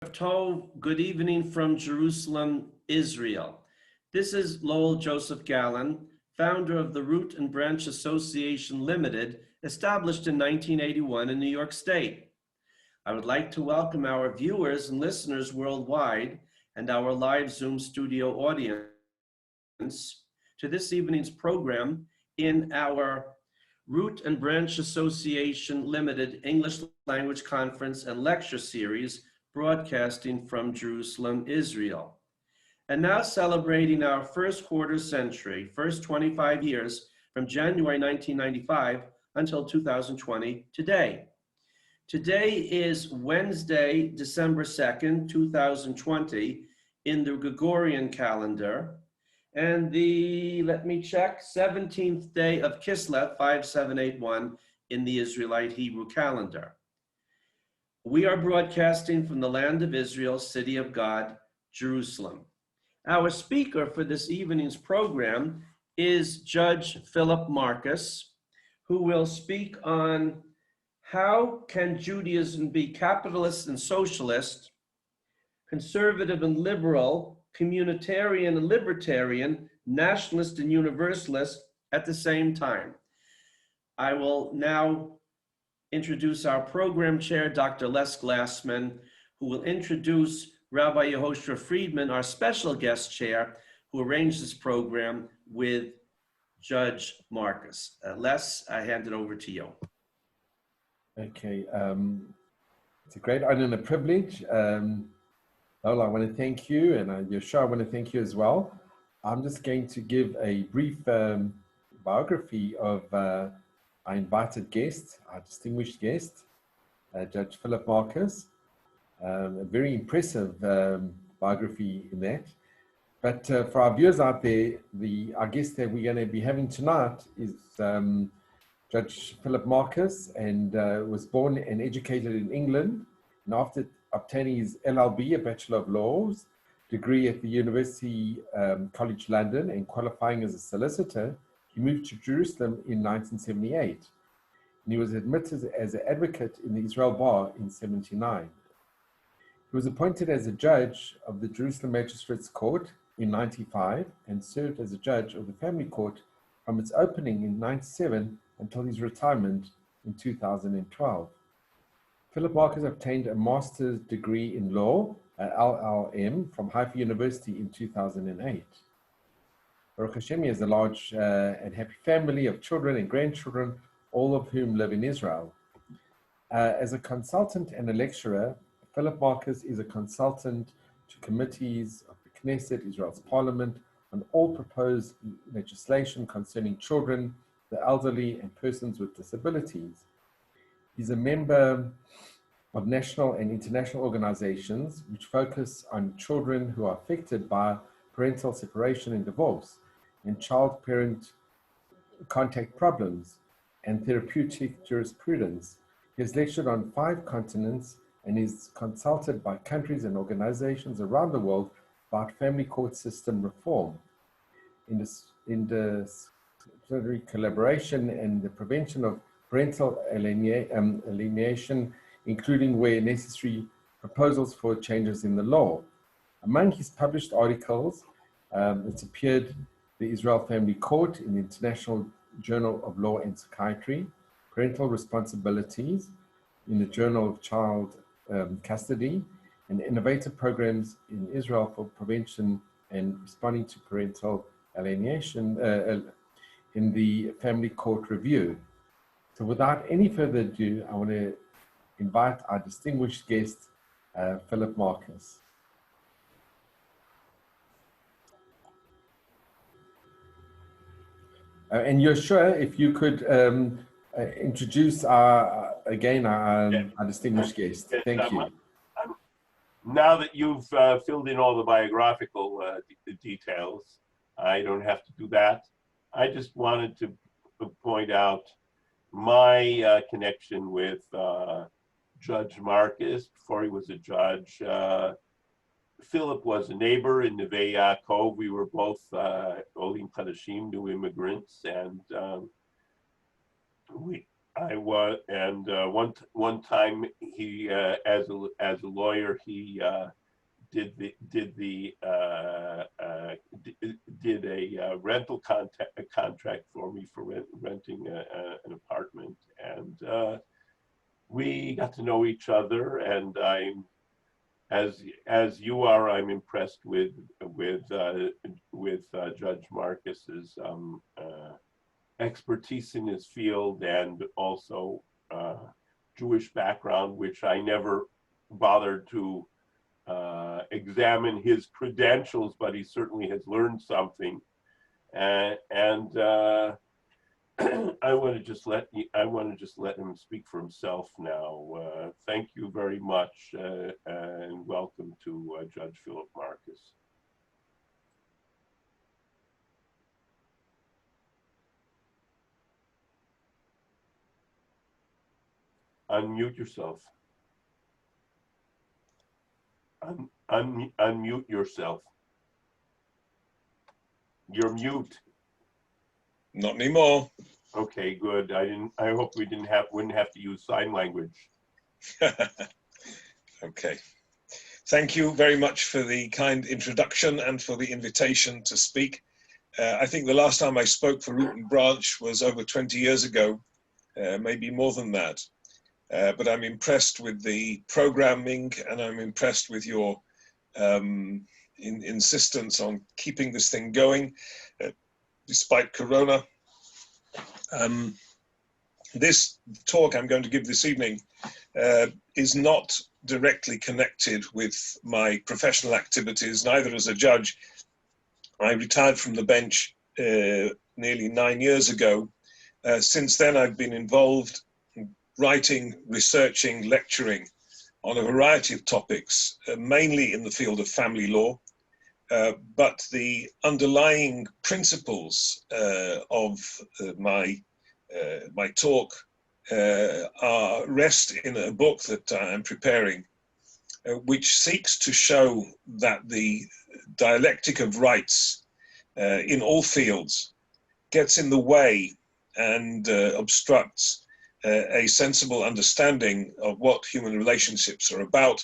Tov, good evening from Jerusalem, Israel. This is Lowell Joseph Gallen, founder of the Root and Branch Association Limited, established in 1981 in New York State. I would like to welcome our viewers and listeners worldwide and our live Zoom studio audience to this evening's program in our Root and Branch Association Limited English Language Conference and Lecture Series, broadcasting from Jerusalem, Israel. And now celebrating our first quarter century, first 25 years from January 1995 until 2020 today. Today is Wednesday, December 2nd, 2020 in the Gregorian calendar, and the, let me check, 17th day of Kislev 5781 in the Israelite Hebrew calendar. We are broadcasting from the land of Israel, city of God, Jerusalem. Our speaker for this evening's program is Judge Philip Marcus, who will speak on how can Judaism be capitalist and socialist, conservative and liberal, communitarian and libertarian, nationalist and universalist at the same time. I will now introduce our program chair, Dr. Les Glassman, who will introduce Rabbi Yehoshua Friedman, our special guest chair, who arranged this program with Judge Marcus. Les, I hand it over to you. Okay, it's a great honor and a privilege. Lola, I want to thank you, and Yoshua, I want to thank you as well. I'm just going to give a brief biography of our invited guest, our distinguished guest, Judge Philip Marcus. A very impressive biography in that. But for our viewers out there, our guest that we're going to be having tonight is Judge Philip Marcus, and was born and educated in England. And after obtaining his LLB, a Bachelor of Laws degree at the University College London, and qualifying as a solicitor, he moved to Jerusalem in 1978. And he was admitted as an advocate in the Israel Bar in 79. He was appointed as a judge of the Jerusalem Magistrates Court in 95 and served as a judge of the Family Court from its opening in 97 until his retirement in 2012. Philip Marcus obtained a master's degree in law at LLM from Haifa University in 2008. Baruch Hashem, he has a large and happy family of children and grandchildren, all of whom live in Israel. As a consultant and a lecturer, Philip Marcus is a consultant to committees of the Knesset, Israel's parliament, on all proposed legislation concerning children, the elderly, and persons with disabilities. He's a member of national and international organizations which focus on children who are affected by parental separation and divorce, and child-parent contact problems, and therapeutic jurisprudence. He has lectured on 5 continents and is consulted by countries and organizations around the world about family court system reform. In the collaboration and the prevention of parental alienation, including where necessary proposals for changes in the law. Among his published articles, it's appeared the Israel Family Court in the International Journal of Law and Psychiatry, Parental Responsibilities in the Journal of Child Custody, and innovative programs in Israel for prevention and responding to parental alienation in the Family Court Review. So without any further ado, I want to invite our distinguished guest, Philip Marcus. And Yoshua, if you could introduce our distinguished guest. Thank you. Now that you've filled in all the biographical details, I don't have to do that. I just wanted to point out my connection with Judge Marcus before he was a judge. Philip was a neighbor in Neve Yaakov. We were both Olim Chadashim, new immigrants, and I was, and one time he, as a lawyer, he did a rental contract for me for renting an apartment, and we got to know each other. And I'm, as you are, I'm impressed with Judge Marcus's expertise in his field, and also Jewish background, which I never bothered to examine his credentials, but he certainly has learned something. And I want to just let him speak for himself now. Thank you very much, and welcome to Judge Philip Marcus. Unmute yourself. Unmute yourself. You're mute. Not anymore. Okay, good. I hope we wouldn't have to use sign language. Okay. Thank you very much for the kind introduction and for the invitation to speak. I think the last time I spoke for Root and Branch was over 20 years ago, maybe more than that. But I'm impressed with the programming, and I'm impressed with your insistence on keeping this thing going, despite Corona. This talk I'm going to give this evening is not directly connected with my professional activities, neither as a judge. I retired from the bench nearly 9 years ago. Since then, I've been involved in writing, researching, lecturing on a variety of topics, mainly in the field of family law. But the underlying principles of my talk rest in a book that I'm preparing, which seeks to show that the dialectic of rights in all fields gets in the way and obstructs a sensible understanding of what human relationships are about,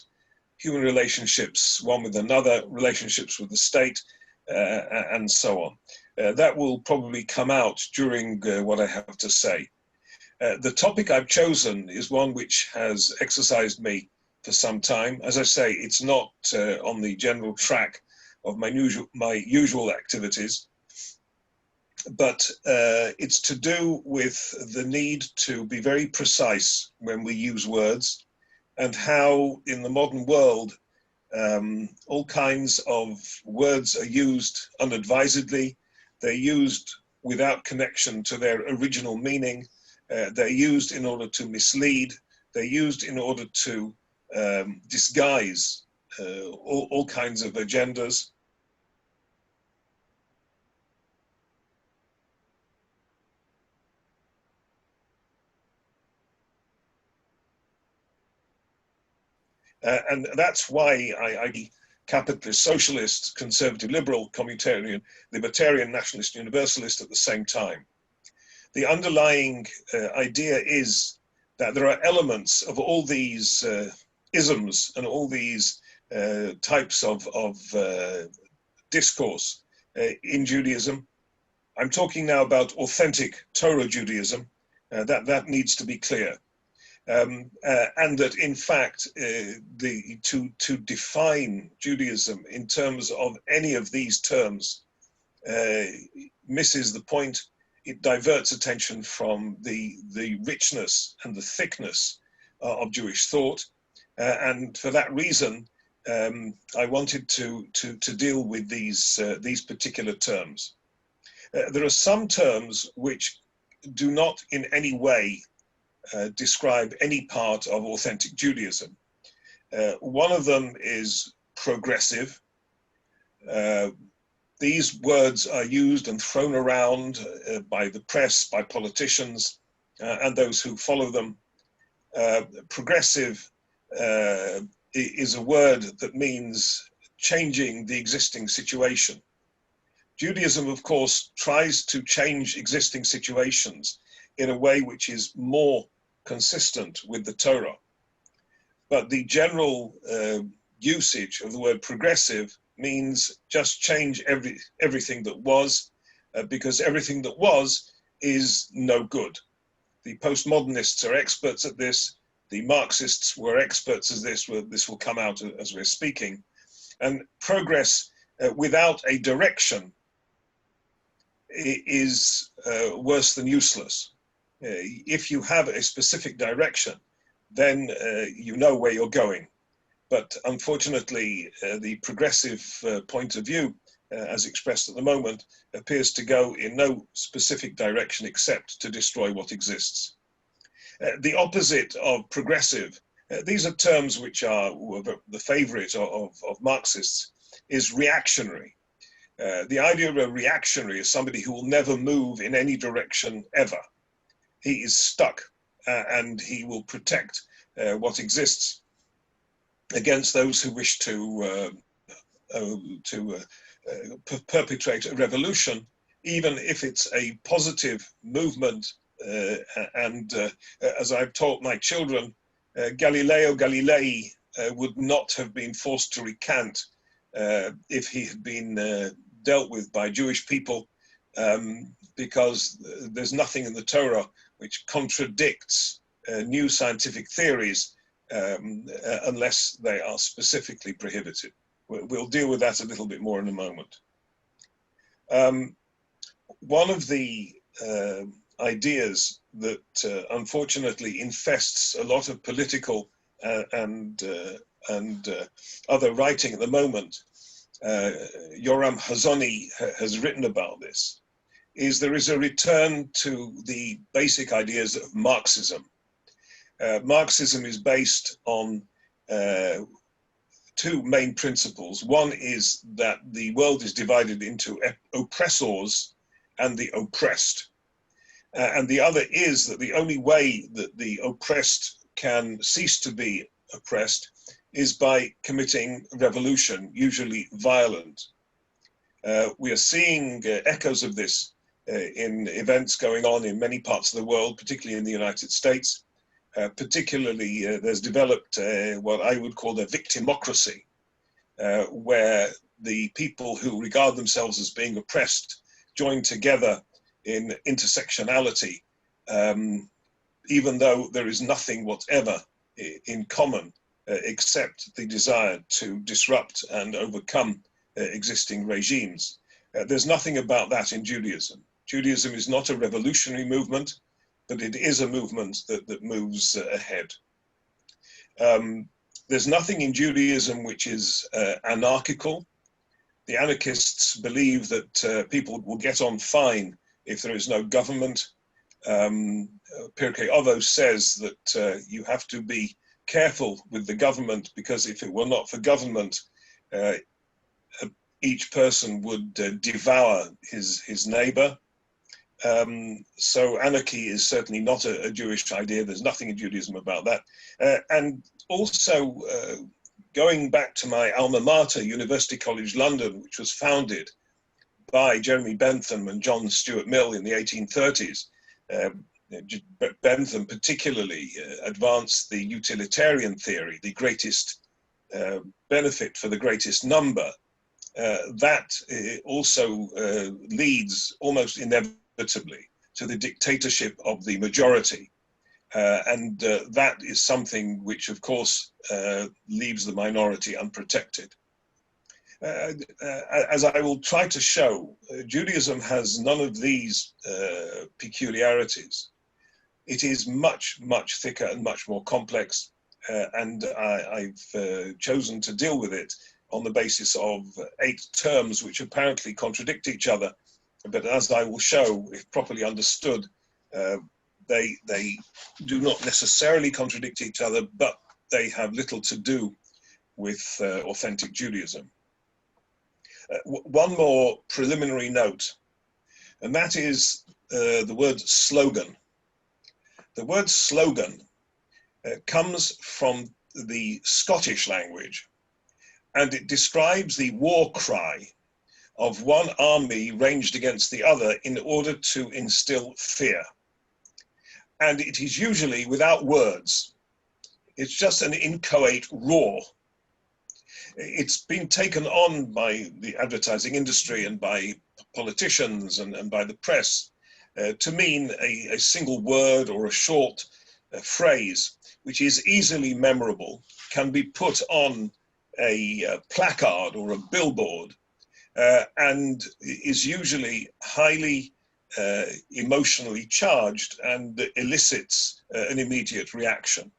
human relationships one with another, relationships with the state, and so on. That will probably come out during what I have to say. The topic I've chosen is one which has exercised me for some time. As I say, it's not on the general track of my usual activities, but it's to do with the need to be very precise when we use words, and how in the modern world all kinds of words are used unadvisedly. They're used without connection to their original meaning. They're used in order to mislead. They're used in order to disguise all kinds of agendas. And that's why I capitalist, socialist, conservative, liberal, communitarian, libertarian, nationalist, universalist at the same time. The underlying idea is that there are elements of all these isms and all these types of discourse in Judaism. I'm talking now about authentic Torah Judaism. That needs to be clear. And that in fact, to define Judaism in terms of any of these terms misses the point. It diverts attention from the richness and the thickness of Jewish thought. And for that reason, I wanted to deal with these particular terms. There are some terms which do not in any way describe any part of authentic Judaism. One of them is progressive. These words are used and thrown around by the press, by politicians, and those who follow them. Progressive is a word that means changing the existing situation. Judaism, of course, tries to change existing situations in a way which is more consistent with the Torah. But the general usage of the word progressive means just change everything that was, because everything that was is no good. The postmodernists are experts at this. The Marxists were experts at this. This will come out as we're speaking. And progress without a direction is worse than useless. If you have a specific direction, then you know where you're going. But unfortunately, the progressive point of view, as expressed at the moment, appears to go in no specific direction except to destroy what exists. The opposite of progressive, these are terms which are the favorite of Marxists, is reactionary. The idea of a reactionary is somebody who will never move in any direction ever. He is stuck and he will protect what exists against those who wish to perpetrate a revolution, even if it's a positive movement. And as I've taught my children, Galileo Galilei would not have been forced to recant if he had been dealt with by Jewish people, because there's nothing in the Torah which contradicts new scientific theories unless they are specifically prohibited. We'll deal with that a little bit more in a moment. One of the ideas that unfortunately infests a lot of political and other writing at the moment, Yoram Hazony has written about this, is there is a return to the basic ideas of Marxism. Marxism is based on two main principles. One is that the world is divided into oppressors and the oppressed. And the other is that the only way that the oppressed can cease to be oppressed is by committing revolution, usually violent. We are seeing echoes of this in events going on in many parts of the world, particularly in the United States. Particularly, there's developed what I would call a victimocracy, where the people who regard themselves as being oppressed join together in intersectionality, even though there is nothing whatever in common except the desire to disrupt and overcome existing regimes. There's nothing about that in Judaism. Judaism is not a revolutionary movement, but it is a movement that moves ahead. There's nothing in Judaism which is anarchical. The anarchists believe that people will get on fine if there is no government. Pirkei Avos says that you have to be careful with the government, because if it were not for government, each person would devour his neighbor. So anarchy is certainly not a Jewish idea. There's nothing in Judaism about that. And also, going back to my alma mater, University College London, which was founded by Jeremy Bentham and John Stuart Mill in the 1830s. Bentham particularly advanced the utilitarian theory, the greatest benefit for the greatest number. That also leads almost inevitably to the dictatorship of the majority. And that is something which, of course, leaves the minority unprotected. As I will try to show, Judaism has none of these peculiarities. It is much, much thicker and much more complex, and I've chosen to deal with it on the basis of 8 terms which apparently contradict each other. But as I will show, if properly understood, they do not necessarily contradict each other, but they have little to do with authentic Judaism. One more preliminary note, and that is the word slogan. The word slogan comes from the Scottish language, and it describes the war cry of one army ranged against the other in order to instill fear. and it is usually without words. It's just an inchoate roar. It's been taken on by the advertising industry and by politicians and by the press to mean a single word or a short phrase, which is easily memorable, can be put on a placard or a billboard, and is usually highly emotionally charged and elicits an immediate reaction.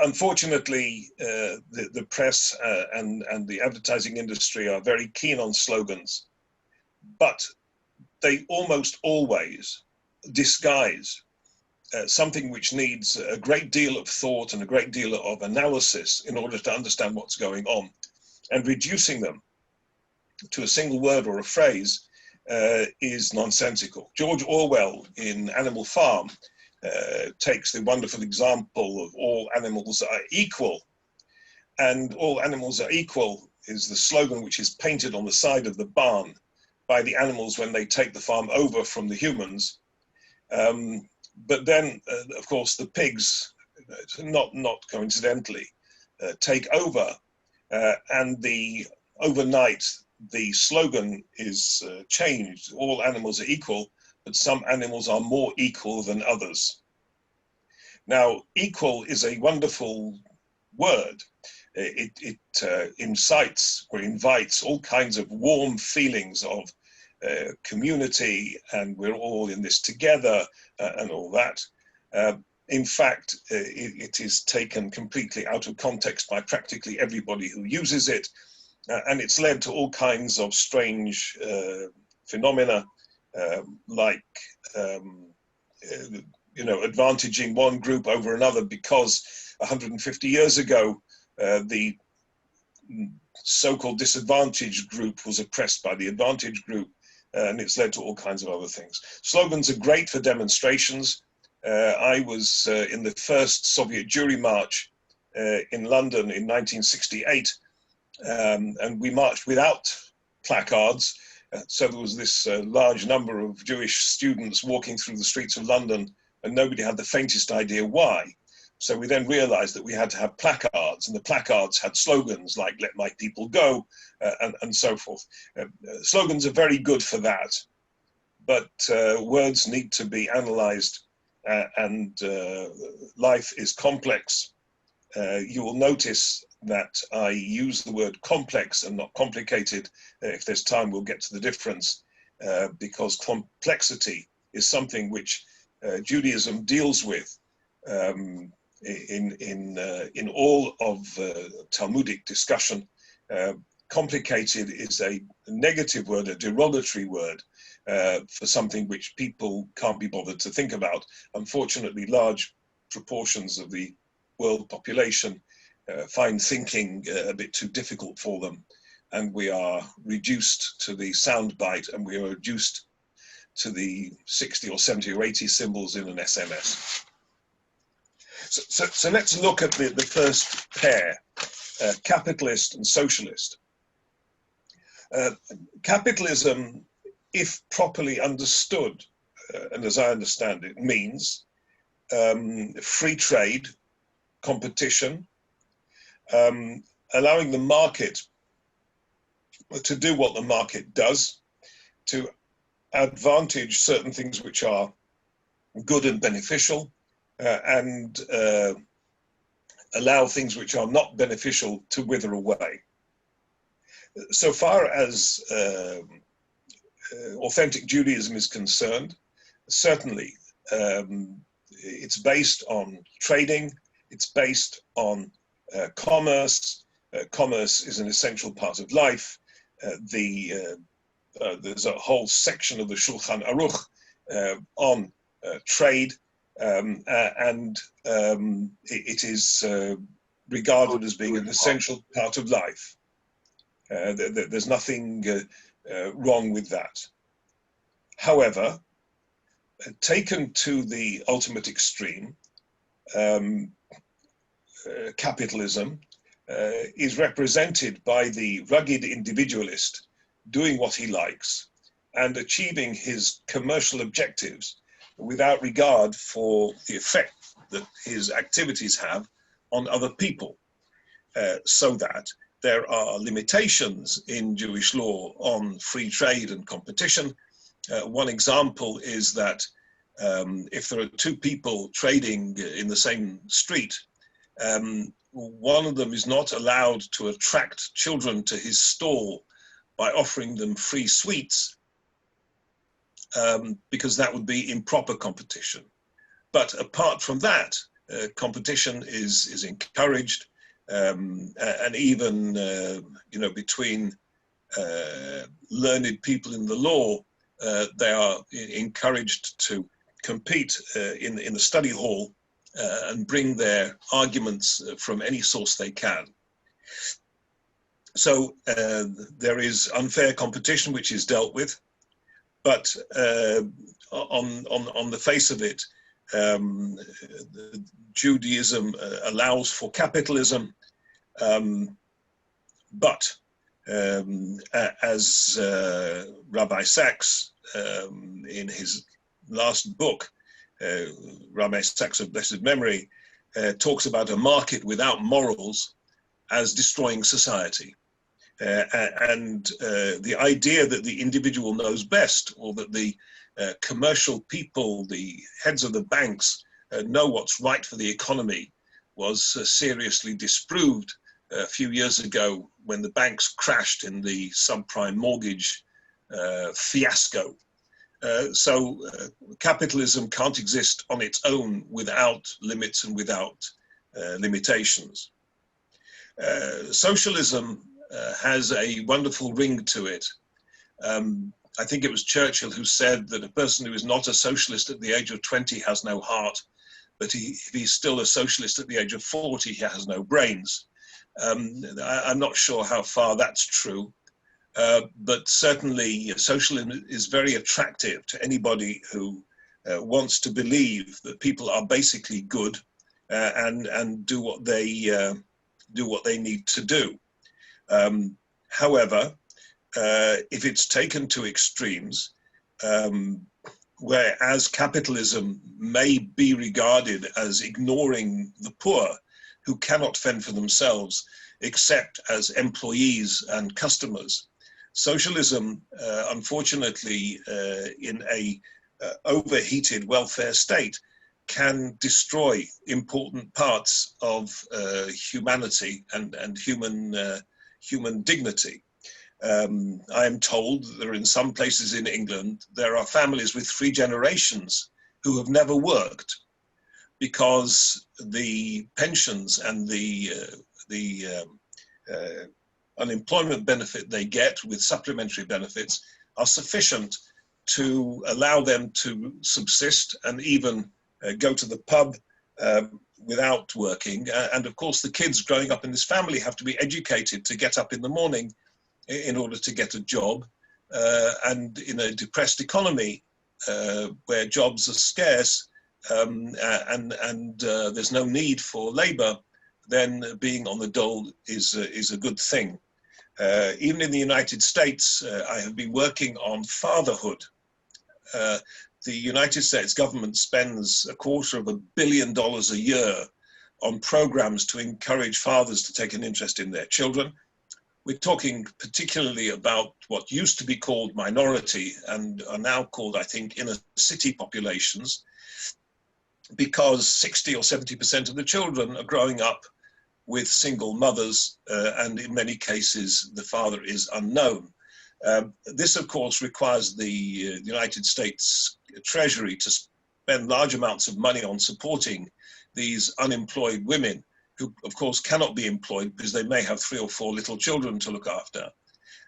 Unfortunately, the press and the advertising industry are very keen on slogans, but they almost always disguise something which needs a great deal of thought and a great deal of analysis in order to understand what's going on. And reducing them to a single word or a phrase is nonsensical. George Orwell in Animal Farm takes the wonderful example of all animals are equal. And all animals are equal is the slogan which is painted on the side of the barn by the animals when they take the farm over from the humans. But then, of course, the pigs, not coincidentally, take over, and overnight the slogan is changed. All animals are equal, but some animals are more equal than others. Now, equal is a wonderful word. It incites or invites all kinds of warm feelings of community, and we're all in this together, and all that. In fact, it is taken completely out of context by practically everybody who uses it, and it's led to all kinds of strange phenomena, like advantaging one group over another, because 150 years ago the so-called disadvantaged group was oppressed by the advantaged group, and it's led to all kinds of other things. Slogans are great for demonstrations. I was in the first Soviet Jewry March in London in 1968, and we marched without placards. So there was this large number of Jewish students walking through the streets of London, and nobody had the faintest idea why. So we then realized that we had to have placards, and the placards had slogans like "Let my people go," and so forth. Slogans are very good for that, but words need to be analyzed, and life is complex. You will notice that I use the word complex and not complicated. If there's time, we'll get to the difference, because complexity is something which Judaism deals with in all of Talmudic discussion. Complicated is a negative word, a derogatory word for something which people can't be bothered to think about. Unfortunately, large proportions of the world population find thinking a bit too difficult for them, and we are reduced to the soundbite, and we are reduced to the 60 or 70 or 80 symbols in an SMS. So let's look at the first pair, capitalist and socialist. Capitalism, if properly understood, and as I understand it, means free trade, competition, allowing the market to do what the market does, to advantage certain things which are good and beneficial, and allow things which are not beneficial to wither away. So far as authentic Judaism is concerned, certainly it's based on trading, it's based on commerce. Commerce is an essential part of life. There's a whole section of the Shulchan Aruch on trade, and it is regarded as being an essential part of life. There's nothing wrong with that. However, taken to the ultimate extreme, capitalism is represented by the rugged individualist doing what he likes and achieving his commercial objectives without regard for the effect that his activities have on other people, so that there are limitations in Jewish law on free trade and competition. One example is that if there are two people trading in the same street, one of them is not allowed to attract children to his stall by offering them free sweets, because that would be improper competition. But apart from that, competition is encouraged, and even between learned people in the law, they are encouraged to compete in the study hall and bring their arguments from any source they can. So there is unfair competition which is dealt with, but on the face of it, Judaism allows for capitalism, but as Rabbi Sachs, in his last book, Rabbi Sachs of blessed memory, talks about a market without morals as destroying society. And the idea that the individual knows best, or that the commercial people, the heads of the banks, know what's right for the economy, was seriously disproved a few years ago when the banks crashed in the subprime mortgage fiasco. So capitalism can't exist on its own without limits and without limitations. Socialism has a wonderful ring to it. I think it was Churchill who said that a person who is not a socialist at the age of 20 has no heart, but if he's still a socialist at the age of 40, he has no brains. I'm not sure how far that's true, but certainly socialism is very attractive to anybody who wants to believe that people are basically good and do what they need to do. However, if it's taken to extremes, whereas capitalism may be regarded as ignoring the poor who cannot fend for themselves except as employees and customers, socialism, unfortunately, in a overheated welfare state, can destroy important parts of humanity and human dignity. I am told that there are in some places in England, there are families with 3 generations who have never worked because the pensions and the unemployment benefit they get with supplementary benefits are sufficient to allow them to subsist and even go to the pub without working. And of course, the kids growing up in this family have to be educated to get up in the morning in order to get a job. And in a depressed economy where jobs are scarce and there's no need for labor, then being on the dole is a good thing. Even in the United States, I have been working on fatherhood. The United States government spends $250 million a year on programs to encourage fathers to take an interest in their children. We're talking particularly about what used to be called minority and are now called, I think, inner city populations, because 60 or 70% of the children are growing up with single mothers, and in many cases, the father is unknown. This, of course, requires the United States Treasury to spend large amounts of money on supporting these unemployed women who, of course, cannot be employed because they may have 3 or 4 little children to look after.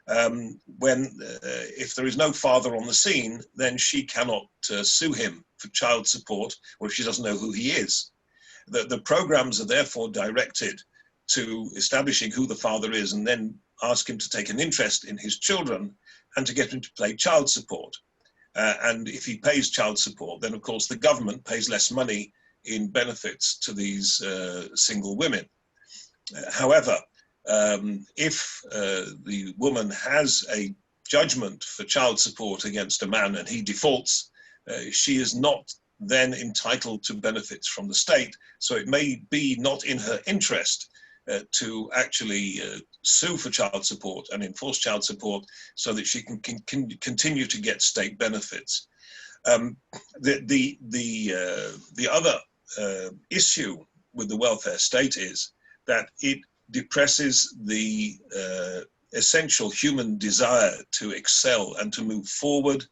If there is no father on the scene, then she cannot sue him for child support, or if she doesn't know who he is. The programs are therefore directed to establishing who the father is and then ask him to take an interest in his children and to get him to pay child support. And if he pays child support, then of course the government pays less money in benefits to these single women. However, if the woman has a judgment for child support against a man and he defaults, she is not then entitled to benefits from the state. So it may be not in her interest to actually sue for child support and enforce child support so that she can continue to get state benefits. The other issue with the welfare state is that it depresses the essential human desire to excel and to move forward.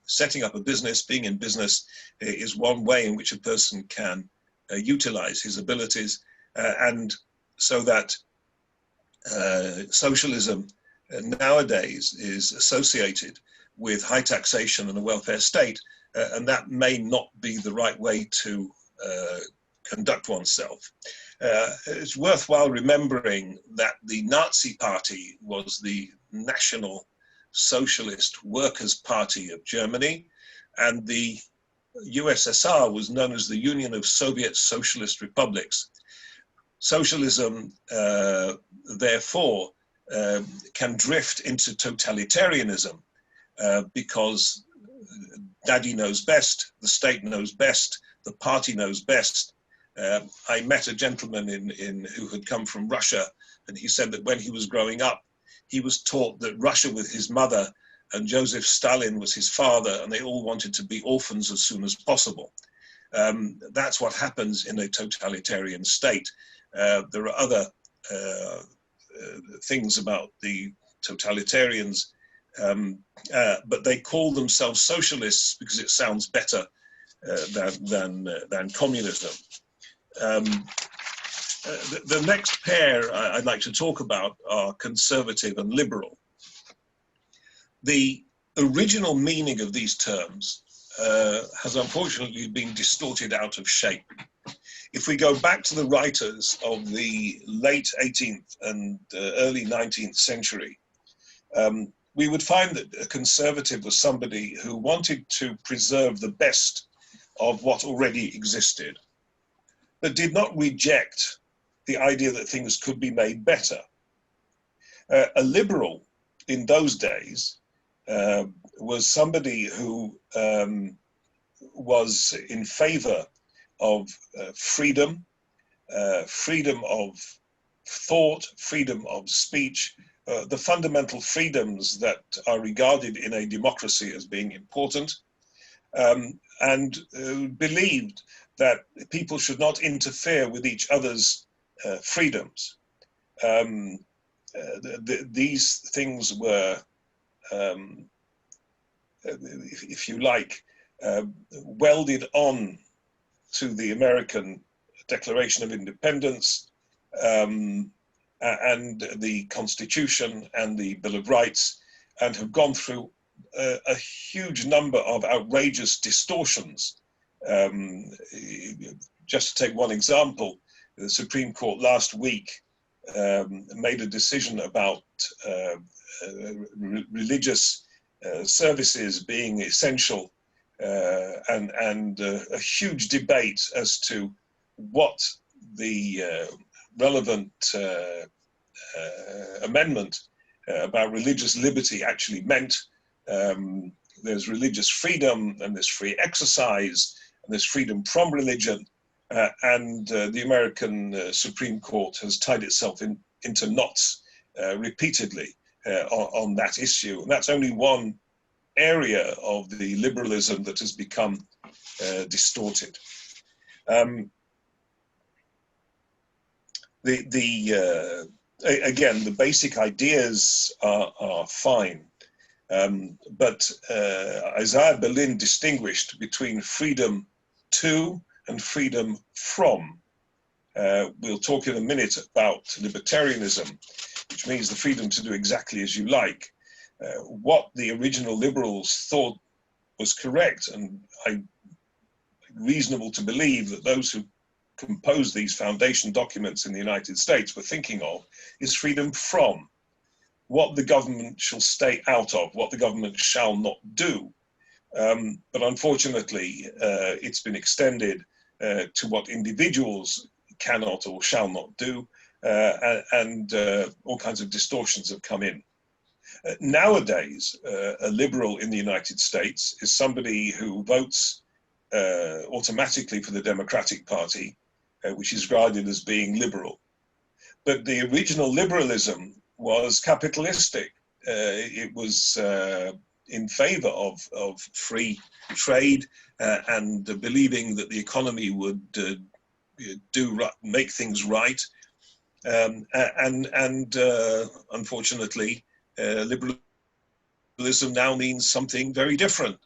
Setting up a business, being in business is one way in which a person can utilize his abilities, and so that socialism nowadays is associated with high taxation and a welfare state, and that may not be the right way to conduct oneself. It's worthwhile remembering that the Nazi Party was the National Socialist Workers' Party of Germany, and the USSR was known as the Union of Soviet Socialist Republics. Socialism, therefore, can drift into totalitarianism because daddy knows best, the state knows best, the party knows best. I met a gentleman who had come from Russia, and he said that when he was growing up, he was taught that Russia was his mother and Joseph Stalin was his father, and they all wanted to be orphans as soon as possible. That's what happens in a totalitarian state. There are other things about the totalitarians, but they call themselves socialists because it sounds better than communism. The next pair I'd like to talk about are conservative and liberal. The original meaning of these terms has unfortunately been distorted out of shape. If we go back to the writers of the late 18th and early 19th century, we would find that a conservative was somebody who wanted to preserve the best of what already existed, but did not reject the idea that things could be made better. A liberal in those days was somebody who was in favor of freedom, freedom of thought, freedom of speech, the fundamental freedoms that are regarded in a democracy as being important, and believed that people should not interfere with each other's freedoms. These things were, if you like, welded on to the American Declaration of Independence and the Constitution and the Bill of Rights, and have gone through a huge number of outrageous distortions. Just to take one example, the Supreme Court last week made a decision about religious services being essential, and a huge debate as to what the relevant amendment about religious liberty actually meant. There's religious freedom, and there's free exercise, and there's freedom from religion, and the American Supreme Court has tied itself into knots repeatedly on that issue. And that's only one area of the liberalism that has become distorted. Again, the basic ideas are fine, but Isaiah Berlin distinguished between freedom to and freedom from. We'll talk in a minute about libertarianism, which means the freedom to do exactly as you like. What the original liberals thought was correct, and reasonable to believe that those who composed these foundation documents in the United States were thinking of, is freedom from. What the government shall stay out of, what the government shall not do. But unfortunately, it's been extended to what individuals cannot or shall not do, and all kinds of distortions have come in. Nowadays, a liberal in the United States is somebody who votes automatically for the Democratic Party, which is regarded as being liberal. But the original liberalism was capitalistic. It was in favor of free trade and believing that the economy would make things right. Unfortunately, liberalism now means something very different.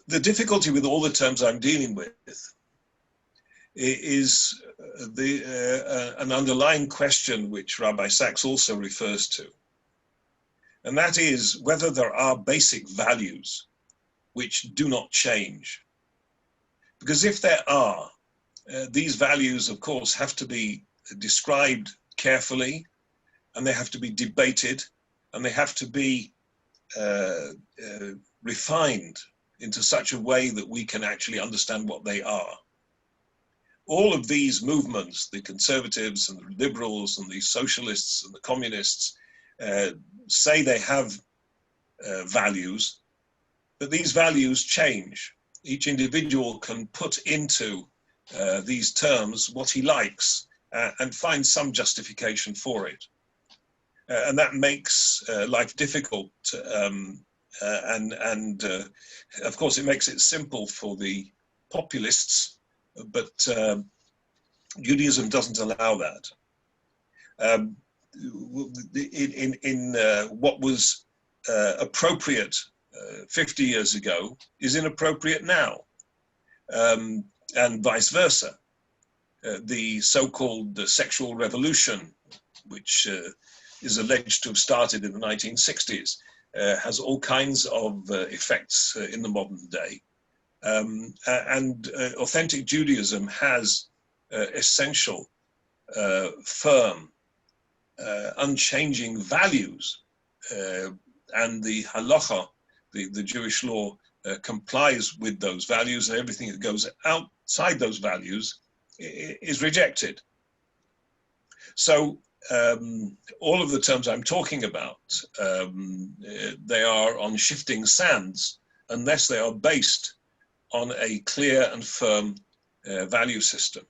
The difficulty with all the terms I'm dealing with is an underlying question which Rabbi Sachs also refers to, and that is whether there are basic values which do not change. Because if there are, these values, of course, have to be described carefully, and they have to be debated, and they have to be refined into such a way that we can actually understand what they are. All of these movements, the conservatives and the liberals and the socialists and the communists, say they have values, but these values change. Each individual can put into these terms what he likes and find some justification for it. And that makes life difficult. Of course, it makes it simple for the populists, but Judaism doesn't allow that. In what was appropriate 50 years ago is inappropriate now, and vice versa. The so-called sexual revolution, which is alleged to have started in the 1960s, has all kinds of effects in the modern day. Authentic Judaism has essential, firm, unchanging values, and the halacha, the Jewish law, complies with those values, and everything that goes outside those values is rejected. So all of the terms I'm talking about, they are on shifting sands unless they are based on a clear and firm value system.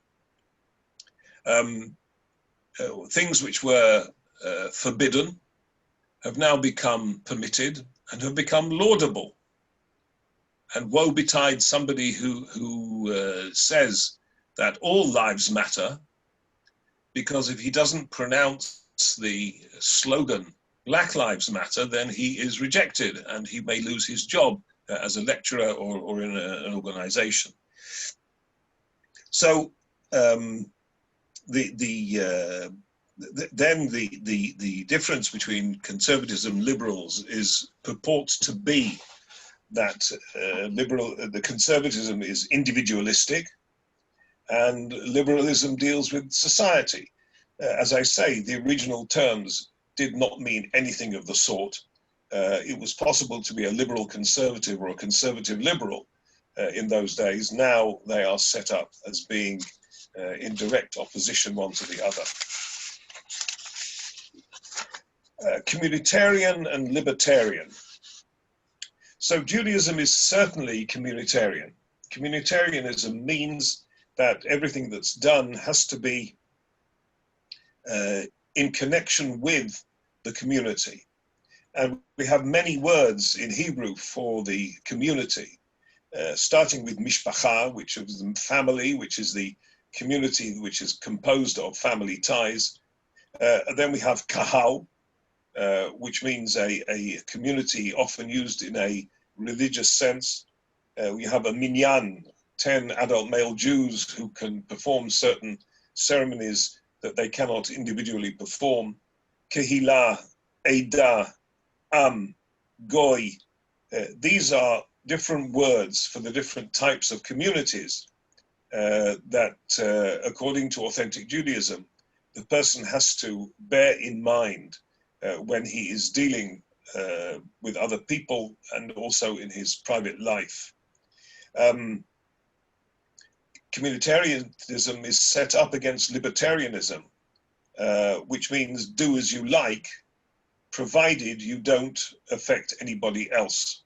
Things which were forbidden have now become permitted and have become laudable. And woe betide somebody who says that all lives matter, because if he doesn't pronounce the slogan Black Lives Matter, then he is rejected and he may lose his job as a lecturer or in an organization. So then the difference between conservatism and liberals purports to be that the conservatism is individualistic and liberalism deals with society. As I say, the original terms did not mean anything of the sort. It was possible to be a liberal conservative or a conservative liberal in those days. Now they are set up as being in direct opposition one to the other. Communitarian and libertarian. So Judaism is certainly communitarian. Communitarianism means that everything that's done has to be in connection with the community. And we have many words in Hebrew for the community, starting with mishpacha, which is the family, which is the community which is composed of family ties. Then we have kahal, which means a community often used in a religious sense. We have a minyan, 10 adult male Jews who can perform certain ceremonies that they cannot individually perform. Kehillah, Eidah, Am, Goy. These are different words for the different types of communities that, according to authentic Judaism, the person has to bear in mind when he is dealing with other people and also in his private life. Communitarianism is set up against libertarianism, which means do as you like, provided you don't affect anybody else.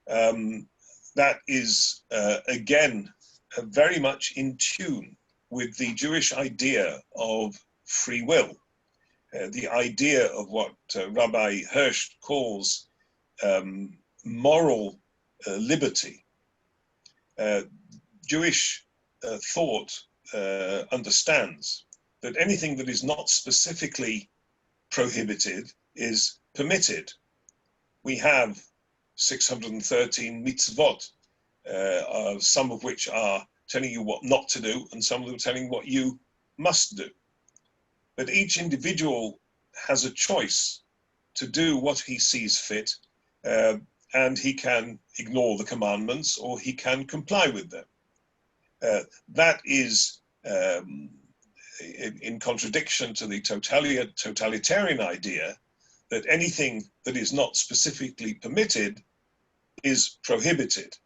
That is, again, very much in tune with the Jewish idea of free will, the idea of what Rabbi Hirsch calls moral liberty. Jewish thought understands that anything that is not specifically prohibited is permitted. We have 613 mitzvot, some of which are telling you what not to do, and some of them telling what you must do. But each individual has a choice to do what he sees fit, and he can ignore the commandments or he can comply with them. That is in contradiction to the totalitarian idea that anything that is not specifically permitted is prohibited.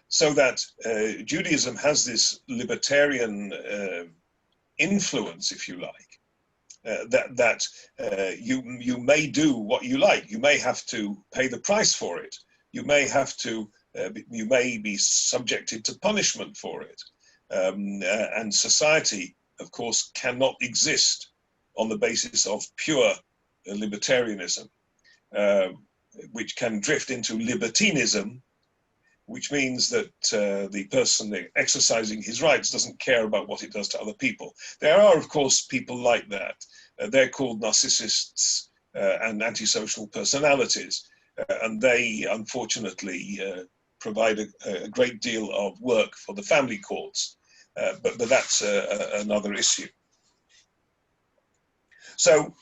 So that Judaism has this libertarian influence, if you like, that you may do what you like. You may have to pay the price for it. You may have to, you may be subjected to punishment for it. And society, of course, cannot exist on the basis of pure libertarianism, which can drift into libertinism, which means that the person exercising his rights doesn't care about what it does to other people. There are, of course, people like that. They're called narcissists and antisocial personalities, and they, unfortunately, provide a great deal of work for the family courts, but that's another issue. So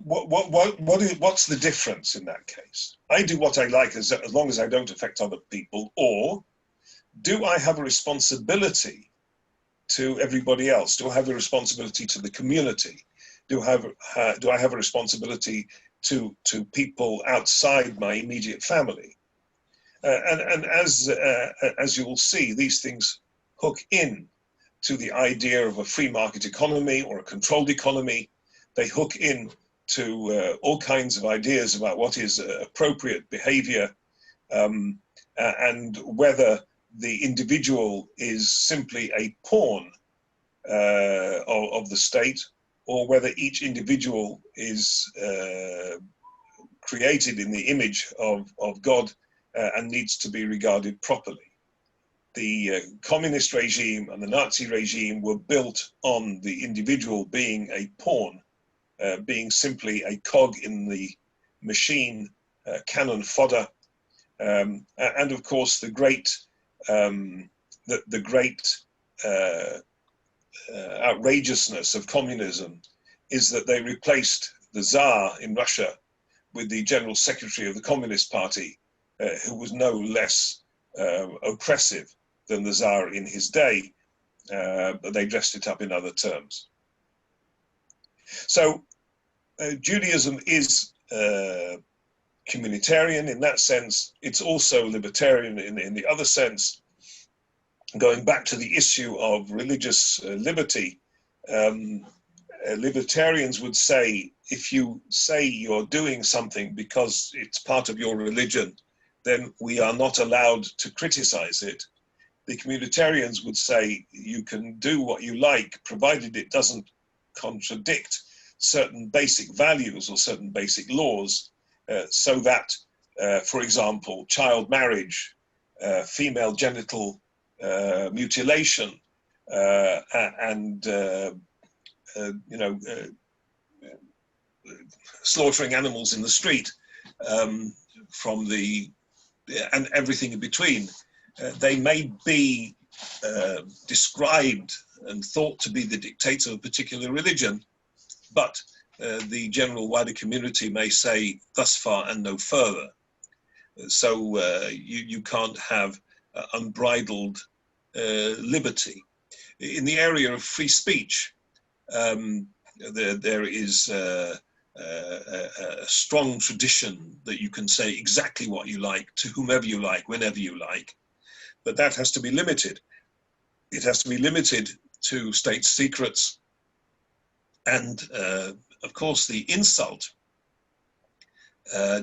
what's the difference in that case? I do what I like as long as I don't affect other people, or do I have a responsibility to everybody else? Do I have a responsibility to the community? Do I have a responsibility to people outside my immediate family? And as you will see, these things hook in to the idea of a free market economy or a controlled economy. They hook in to all kinds of ideas about what is appropriate behavior, and whether the individual is simply a pawn of the state, or whether each individual is created in the image of God and needs to be regarded properly. The communist regime and the Nazi regime were built on the individual being a pawn, being simply a cog in the machine, cannon fodder, and of course the great outrageousness of communism is that they replaced the Tsar in Russia with the General Secretary of the Communist Party, who was no less oppressive than the Tsar in his day, but they dressed it up in other terms. So Judaism is communitarian in that sense. It's also libertarian in the other sense. Going back to the issue of religious liberty, libertarians would say, if you say you're doing something because it's part of your religion, then we are not allowed to criticize it. The communitarians would say you can do what you like, provided it doesn't contradict certain basic values or certain basic laws, so that, for example, child marriage, female genital mutilation, and slaughtering animals in the street, and everything in between, they may be described and thought to be the dictates of a particular religion, but the general wider community may say thus far and no further. So you can't have unbridled liberty. In the area of free speech, there is a strong tradition that you can say exactly what you like to whomever you like, whenever you like, but that has to be limited. It has to be limited to state secrets. And of course, the insult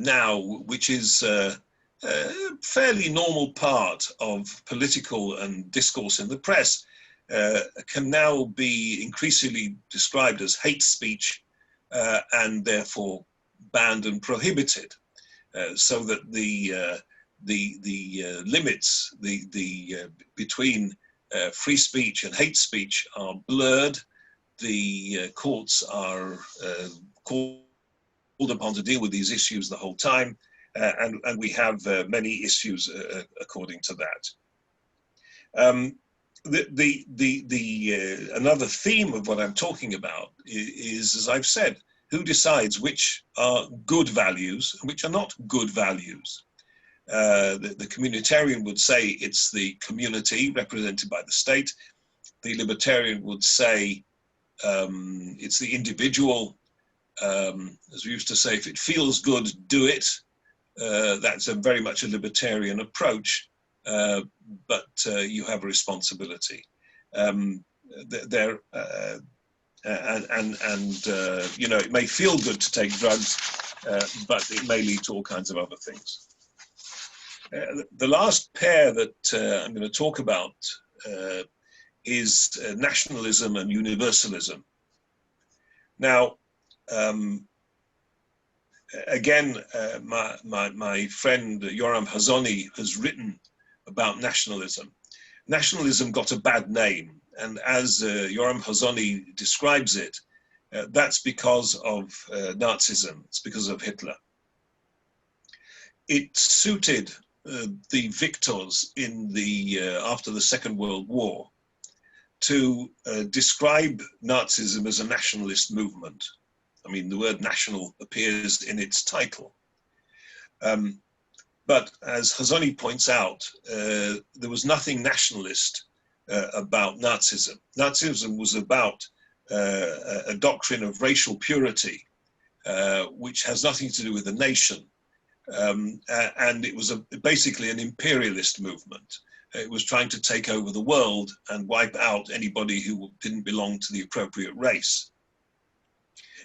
now, which is a fairly normal part of political and discourse in the press, can now be increasingly described as hate speech and therefore banned and prohibited, so that the limits between free speech and hate speech are blurred. The courts are called upon to deal with these issues the whole time, and we have many issues according to that. Another theme of what I'm talking about is, as I've said, who decides which are good values and which are not good values. The communitarian would say it's the community represented by the state. The libertarian would say it's the individual. As we used to say, if it feels good, do it. That's very much a libertarian approach, but you have a responsibility. You know, it may feel good to take drugs, but it may lead to all kinds of other things. The last pair that I'm going to talk about is nationalism and universalism. Now, again, my friend Yoram Hazony has written about nationalism. Nationalism got a bad name, and as Yoram Hazony describes it, that's because of Nazism. It's because of Hitler. It suited the victors in the after the Second World War to describe Nazism as a nationalist movement. I mean, the word national appears in its title. But as Hazony points out, there was nothing nationalist about Nazism. Nazism was about a doctrine of racial purity, which has nothing to do with the nation. And it was basically an imperialist movement. It was trying to take over the world and wipe out anybody who didn't belong to the appropriate race.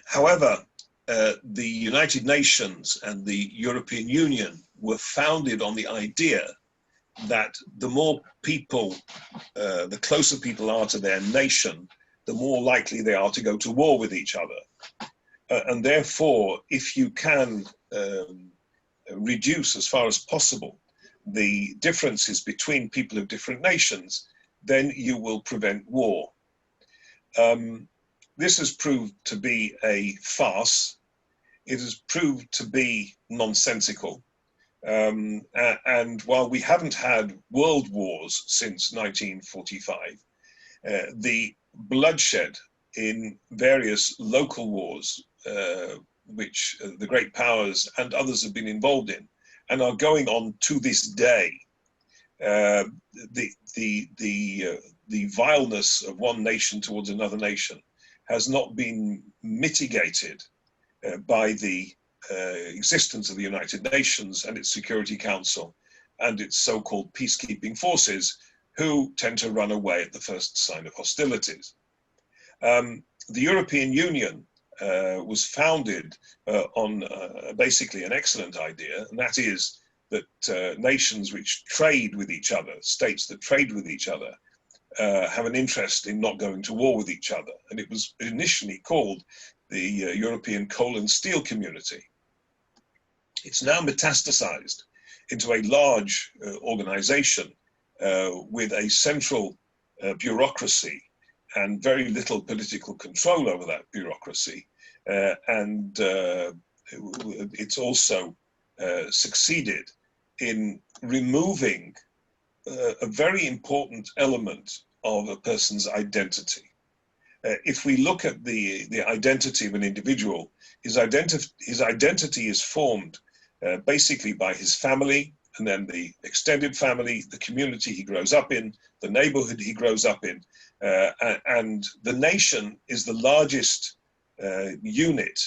However, the United Nations and the European Union were founded on the idea that the more people, the closer people are to their nation, the more likely they are to go to war with each other. And therefore, if you can reduce as far as possible the differences between people of different nations, then you will prevent war. This has proved to be a farce. It has proved to be nonsensical. And while we haven't had world wars since 1945, the bloodshed in various local wars, which the great powers and others have been involved in, and are going on to this day, the vileness of one nation towards another nation has not been mitigated by the existence of the United Nations and its Security Council and its so-called peacekeeping forces, who tend to run away at the first sign of hostilities. The European Union was founded on basically an excellent idea, and that is that nations which trade with each other, states that trade with each other, have an interest in not going to war with each other. And it was initially called the European Coal and Steel Community. It's now metastasized into a large organization with a central bureaucracy and very little political control over that bureaucracy. And it's also succeeded in removing a very important element of a person's identity. If we look at the identity of an individual, his identity is formed basically by his family, and then the extended family, the community he grows up in, the neighborhood he grows up in, and the nation is the largest unit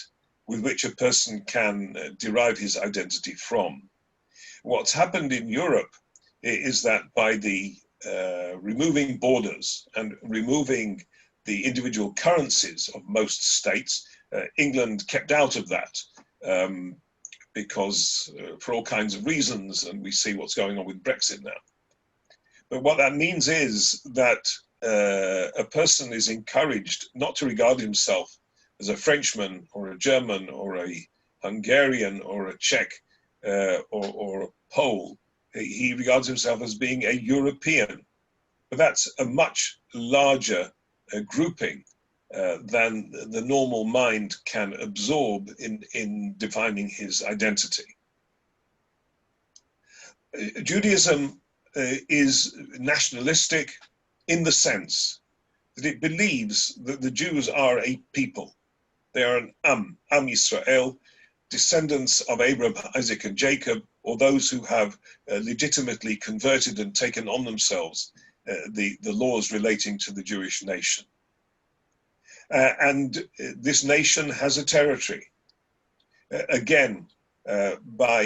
with which a person can derive his identity from. What's happened in Europe is that by the removing borders and removing the individual currencies of most states. England kept out of that because for all kinds of reasons, and we see what's going on with Brexit now. But what that means is that a person is encouraged not to regard himself as a Frenchman or a German or a Hungarian or a Czech or a Pole. He regards himself as being a European. But that's a much larger grouping than the normal mind can absorb in defining his identity. Judaism is nationalistic in the sense that it believes that the Jews are a people. They are an Am Yisrael, descendants of Abraham, Isaac, and Jacob, or those who have legitimately converted and taken on themselves the laws relating to the Jewish nation. And this nation has a territory. Again, by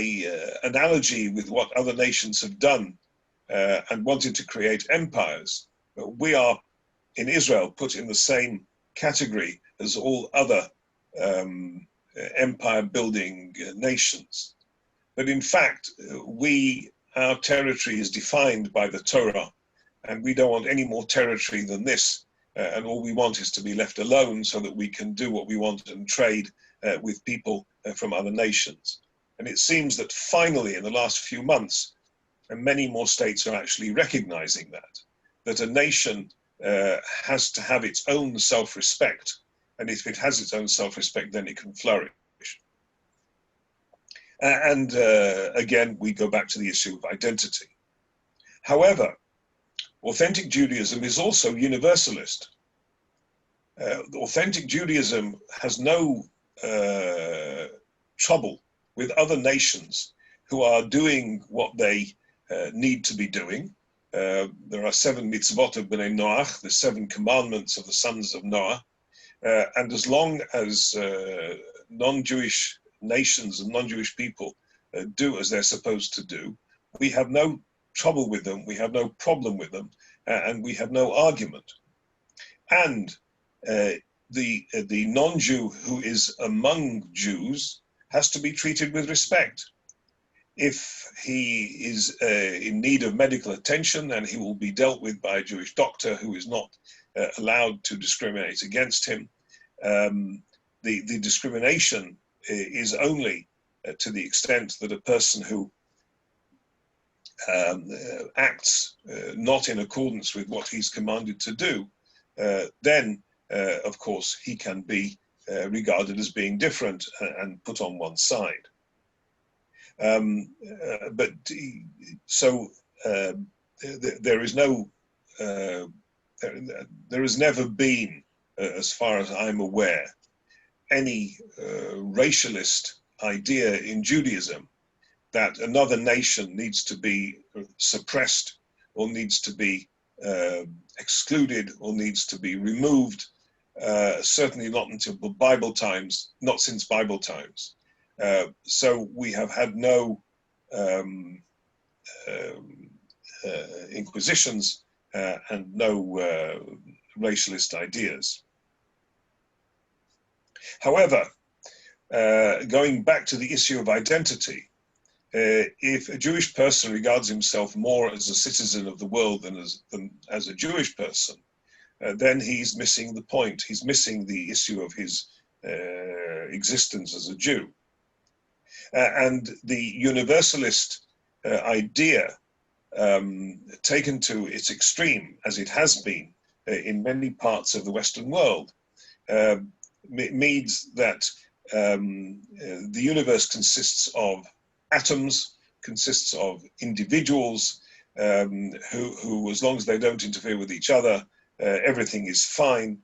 analogy with what other nations have done and wanted to create empires, we are in Israel put in the same category as all other empire building nations. But in fact, our territory is defined by the Torah, and we don't want any more territory than this. And all we want is to be left alone so that we can do what we want and trade with people from other nations. And it seems that finally, in the last few months, and many more states are actually recognizing that a nation has to have its own self-respect. And if it has its own self-respect, then it can flourish. And again, we go back to the issue of identity. However, authentic Judaism is also universalist. Authentic Judaism has no trouble with other nations who are doing what they need to be doing. There are 7 mitzvot of Bnei Noach, the 7 commandments of the sons of Noah. And as long as non-Jewish nations and non-Jewish people do as they're supposed to do, we have no trouble with them, we have no problem with them, and we have no argument. And the non-Jew who is among Jews has to be treated with respect. If he is in need of medical attention, then he will be dealt with by a Jewish doctor who is not allowed to discriminate against him. The discrimination is only to the extent that a person who acts not in accordance with what he's commanded to do, then of course he can be regarded as being different and put on one side. But so there is no, there has never been, as far as I'm aware, any racialist idea in Judaism that another nation needs to be suppressed or needs to be excluded or needs to be removed. Certainly not until Bible times, not since Bible times. So we have had no inquisitions and no racialist ideas. However, going back to the issue of identity, if a Jewish person regards himself more as a citizen of the world than as a Jewish person, then he's missing the point. He's missing the issue of his existence as a Jew. And the universalist idea, taken to its extreme, as it has been in many parts of the Western world, means that the universe consists of atoms, consists of individuals who, as long as they don't interfere with each other, everything is fine.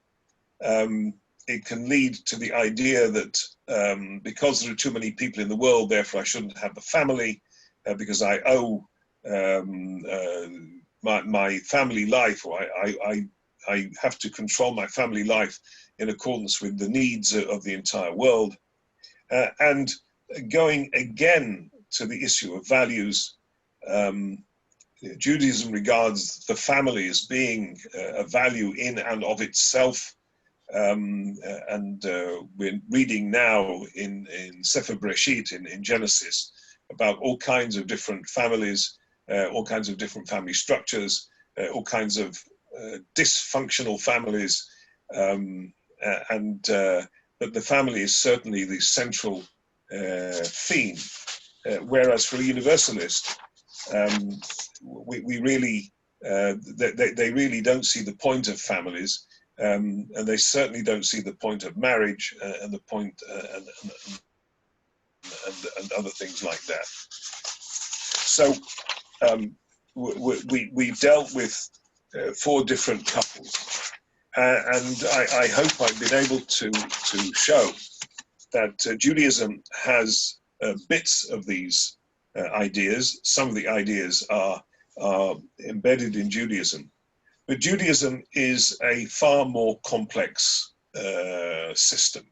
It can lead to the idea that because there are too many people in the world, therefore I shouldn't have a family because I owe my family life, or I have to control my family life in accordance with the needs of the entire world. And going again to the issue of values, Judaism regards the family as being a value in and of itself. We're reading now in Sefer Bereshit, in Genesis, about all kinds of different families, all kinds of different family structures, all kinds of dysfunctional families, but the family is certainly the central theme. Whereas for a universalist, we really, they really don't see the point of families, and they certainly don't see the point of marriage and the point and other things like that. So we've dealt with 4 different couples, and I hope I've been able to show that Judaism has bits of these ideas. Some of the ideas are embedded in Judaism, but Judaism is a far more complex system.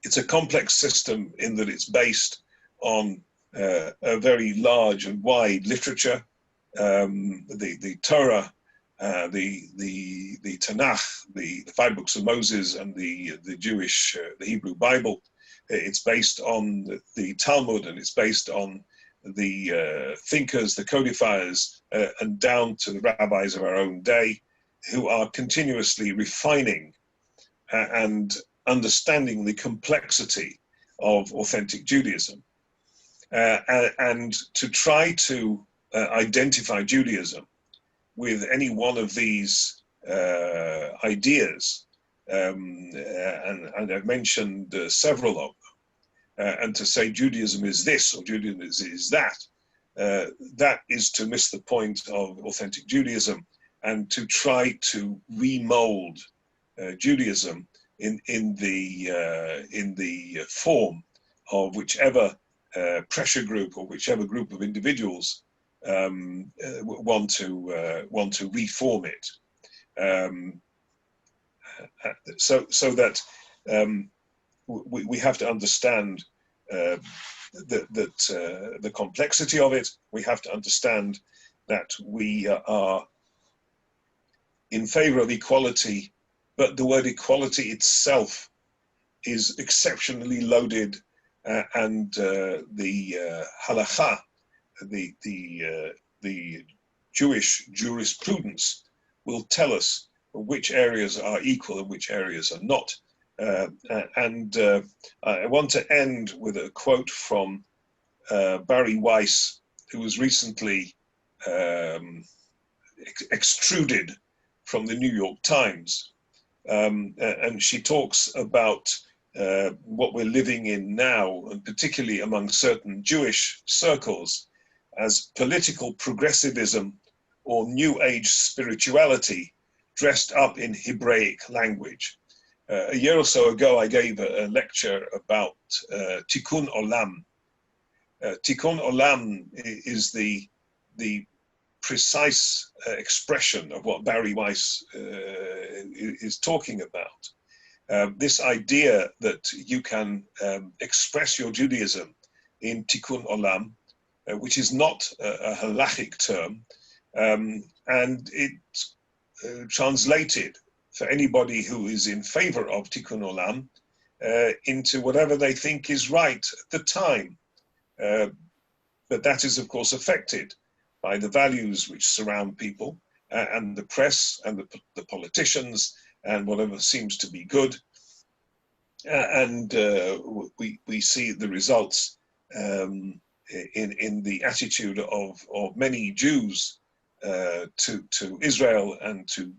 It's a complex system in that it's based on a very large and wide literature, the Torah, the Tanakh, the 5 books of Moses, and the Jewish, the Hebrew Bible. It's based on the Talmud, and it's based on the thinkers, the codifiers, and down to the rabbis of our own day, who are continuously refining and understanding the complexity of authentic Judaism, and to try to identify Judaism with any one of these ideas, and I've mentioned several of them, and to say Judaism is this or Judaism is that, that is to miss the point of authentic Judaism, and to try to remold Judaism in the form of whichever pressure group or whichever group of individuals want to reform it, so that we have to understand that the complexity of it. We have to understand that we are in favor of equality, but the word equality itself is exceptionally loaded, and the halakha, the Jewish jurisprudence, will tell us which areas are equal and which areas are not. I want to end with a quote from Barry Weiss, who was recently extruded from the New York Times. And she talks about what we're living in now, and particularly among certain Jewish circles, as political progressivism or New Age spirituality dressed up in Hebraic language. A year or so ago, I gave a lecture about Tikkun Olam. Tikkun Olam is the precise expression of what Barry Weiss is talking about. This idea that you can express your Judaism in Tikkun Olam, which is not a halachic term, and it's translated for anybody who is in favor of Tikkun Olam into whatever they think is right at the time. But that is, of course, affected by the values which surround people, and the press and the politicians and whatever seems to be good. We see the results in the attitude of many Jews to Israel and to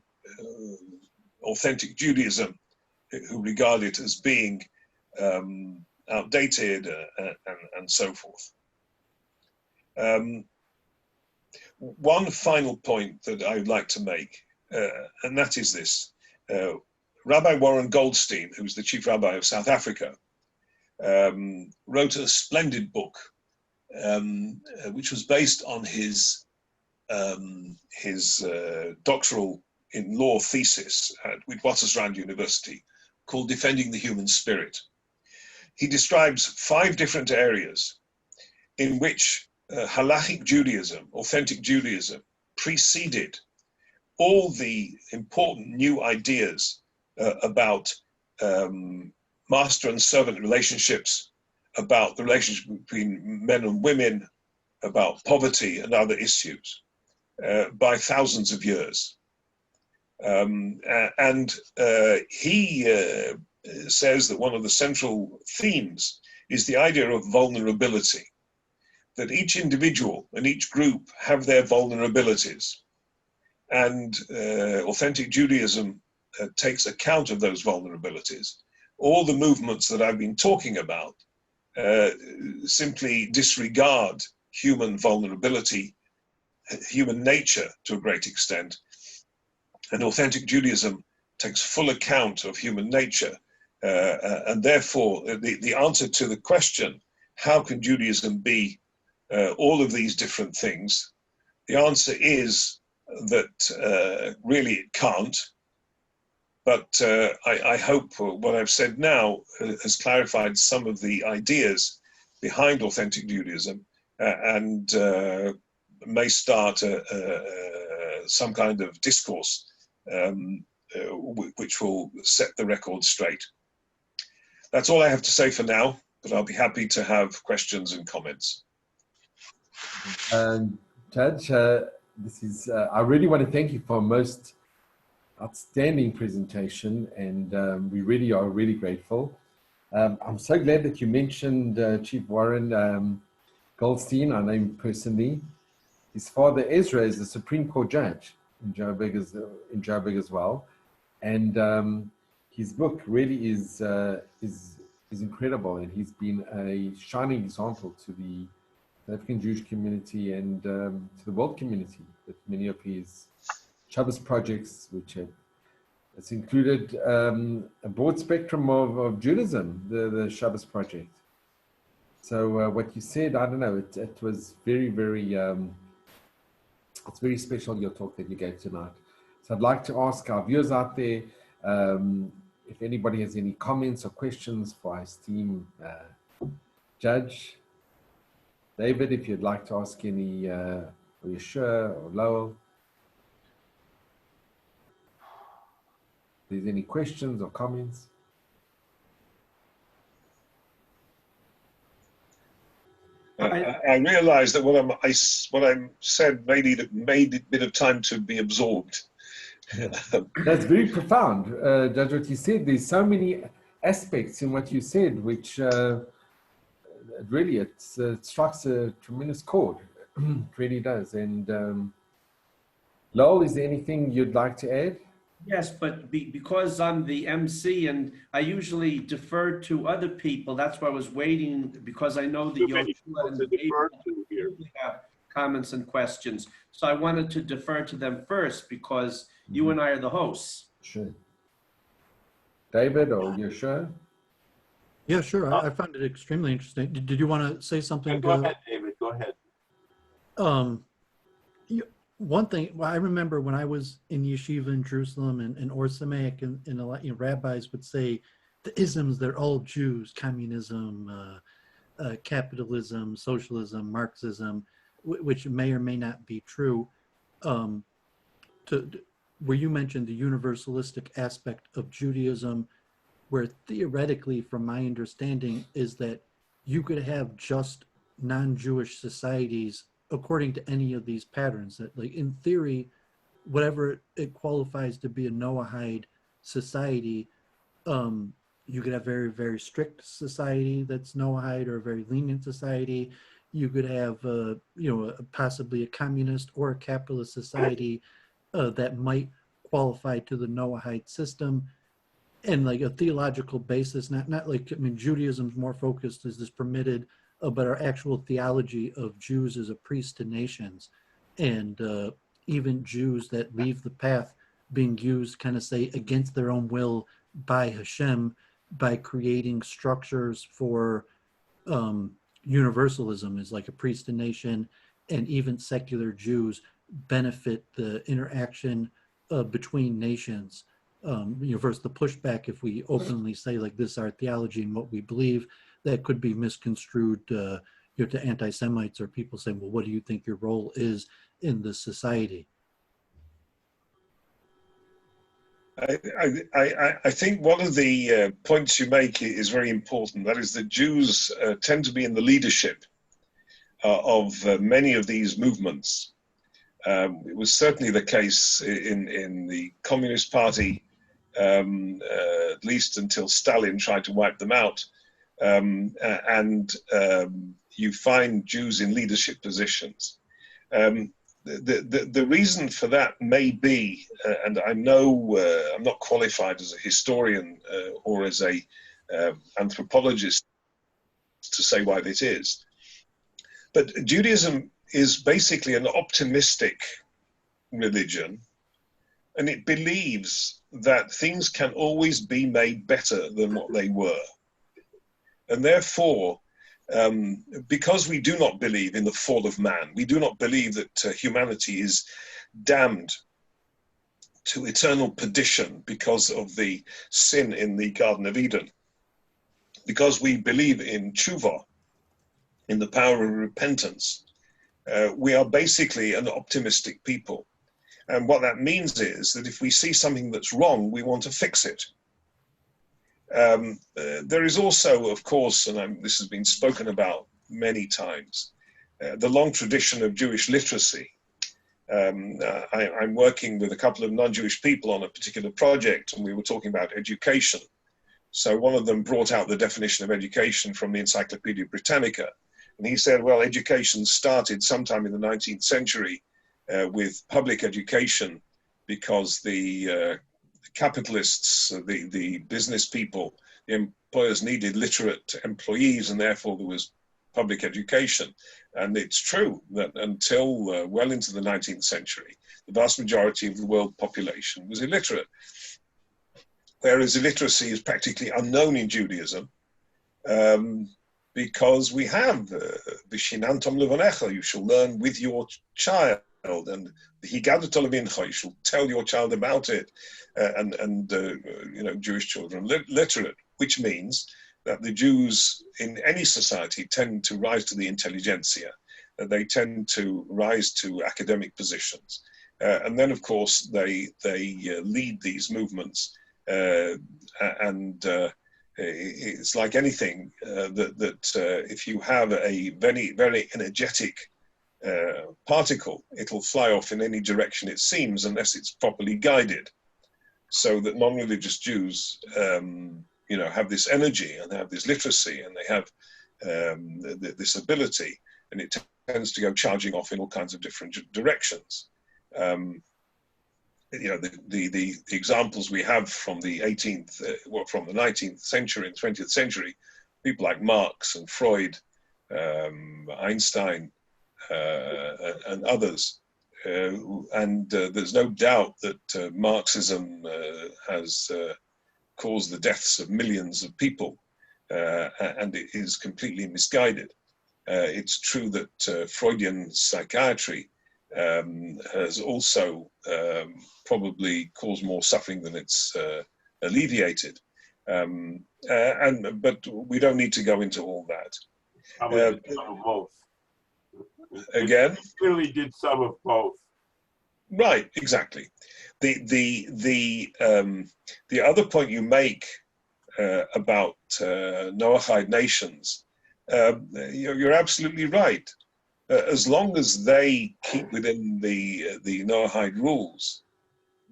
authentic Judaism, who regard it as being outdated and so forth. One final point that I would like to make, and that is this. Rabbi Warren Goldstein, who's the chief rabbi of South Africa, wrote a splendid book, which was based on his doctoral in law thesis at Witwatersrand University, called Defending the Human Spirit. He describes 5 different areas in which halachic Judaism, authentic Judaism, preceded all the important new ideas about master and servant relationships, about the relationship between men and women, about poverty and other issues by thousands of years. He says that one of the central themes is the idea of vulnerability, that each individual and each group have their vulnerabilities. And authentic Judaism takes account of those vulnerabilities. All the movements that I've been talking about simply disregard human vulnerability, human nature to a great extent. And authentic Judaism takes full account of human nature. And therefore, the answer to the question, how can Judaism be all of these different things? The answer is that really it can't. But I hope what I've said now has clarified some of the ideas behind authentic Judaism and may start some kind of discourse which will set the record straight. That's all I have to say for now, but I'll be happy to have questions and comments. Judge, this is, I really want to thank you for a most outstanding presentation, and we really are really grateful. I'm so glad that you mentioned Chief Warren Goldstein. I know him personally. His father Ezra is a Supreme Court judge in Joburg as well, and his book really is incredible, and he's been a shining example to the African Jewish community and to the world community with many of his Shabbos projects, which it's included a broad spectrum of Judaism, the Shabbos project. So what you said, I don't know, it was very, very, it's very special, your talk that you gave tonight. So I'd like to ask our viewers out there, if anybody has any comments or questions for our esteemed judge. David, if you'd like to ask any, or Yeshua or Lowell. If there's any questions or comments. I realize that what I said made a bit of time to be absorbed. That's very profound, Judge, what you said. There's so many aspects in what you said, which really it strikes a tremendous chord. It really does. And Lowell, is there anything you'd like to add? Yes, but because I'm the MC and I usually defer to other people, that's why I was waiting, because I know that Yoshua and David have comments and questions. So I wanted to defer to them first because you and I are the hosts. Sure. David or Yoshua? Yeah, sure. I found it extremely interesting. Did you want to say something? Yeah, go ahead, David. Go ahead. One thing, well, I remember when I was in yeshiva in Jerusalem and Or Sameach, and a lot, rabbis would say the isms, they're all Jews: communism, capitalism, socialism, Marxism, which may or may not be true. Where you mentioned the universalistic aspect of Judaism, where theoretically, from my understanding, is that you could have just non-Jewish societies according to any of these patterns, that, like, in theory, whatever it qualifies to be a Noahide society, you could have very, very strict society that's Noahide, or a very lenient society. You could have, possibly a communist or a capitalist society that might qualify to the Noahide system. And like a theological basis, not like, I mean, Judaism's more focused, is this permitted, but our actual theology of Jews as a priest to nations, and even Jews that leave the path being used, kind of say, against their own will by Hashem, by creating structures for universalism as like a priest to nation, and even secular Jews benefit the interaction between nations. Versus the pushback, if we openly say, like, this is our theology and what we believe, that could be misconstrued, to anti-Semites or people saying, well, what do you think your role is in this society? I think one of the points you make is very important. That is that Jews tend to be in the leadership of many of these movements. It was certainly the case in the Communist Party, at least until Stalin tried to wipe them out. You find Jews in leadership positions. The reason for that may be, and I know I'm not qualified as a historian or as a anthropologist to say why this is, but Judaism is basically an optimistic religion, and it believes that things can always be made better than what they were. And therefore, because we do not believe in the fall of man, we do not believe that humanity is damned to eternal perdition because of the sin in the Garden of Eden, because we believe in tshuva, in the power of repentance, we are basically an optimistic people. And what that means is that if we see something that's wrong, we want to fix it. There is also, of course, and this has been spoken about many times, the long tradition of Jewish literacy. I'm working with a couple of non-Jewish people on a particular project, and we were talking about education. So one of them brought out the definition of education from the Encyclopedia Britannica, and he said, well, education started sometime in the 19th century with public education, because the capitalists, the business people, the employers needed literate employees, and therefore there was public education. And it's true that until well into the 19th century, the vast majority of the world population was illiterate. Whereas illiteracy is practically unknown in Judaism, because we have Vishinantom Levonecha, you shall learn with your child, and you shall tell your child about it, Jewish children literate, which means that the Jews in any society tend to rise to the intelligentsia, they tend to rise to academic positions, and then of course they lead these movements, and it's like anything that if you have a very, very energetic particle, it'll fly off in any direction it seems unless it's properly guided. So that non-religious Jews, have this energy and they have this literacy and they have this ability, and it tends to go charging off in all kinds of different directions. The examples we have from the 19th century and 20th century, people like Marx and Freud, Einstein, and others. There's no doubt that Marxism has caused the deaths of millions of people, and it is completely misguided. It's true that Freudian psychiatry has also probably caused more suffering than it's alleviated. But we don't need to go into all that. Some of both. Again? It clearly did some of both. Right, exactly. The other point you make about Noahide nations, you're absolutely right. As long as they keep within the Noahide rules,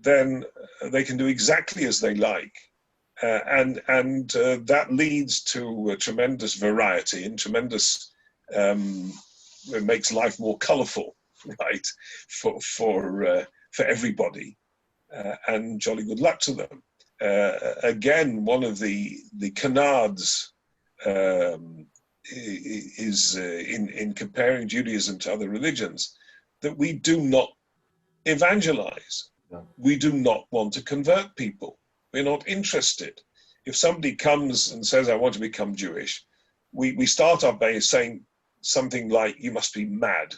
then they can do exactly as they like, and that leads to a tremendous variety and tremendous. It makes life more colourful, right, for everybody, and jolly good luck to them. Again, one of the canards is in comparing Judaism to other religions, that we do not evangelize. No. We do not want to convert people. We're not interested. If somebody comes and says, I want to become Jewish, we start off by saying something like, you must be mad.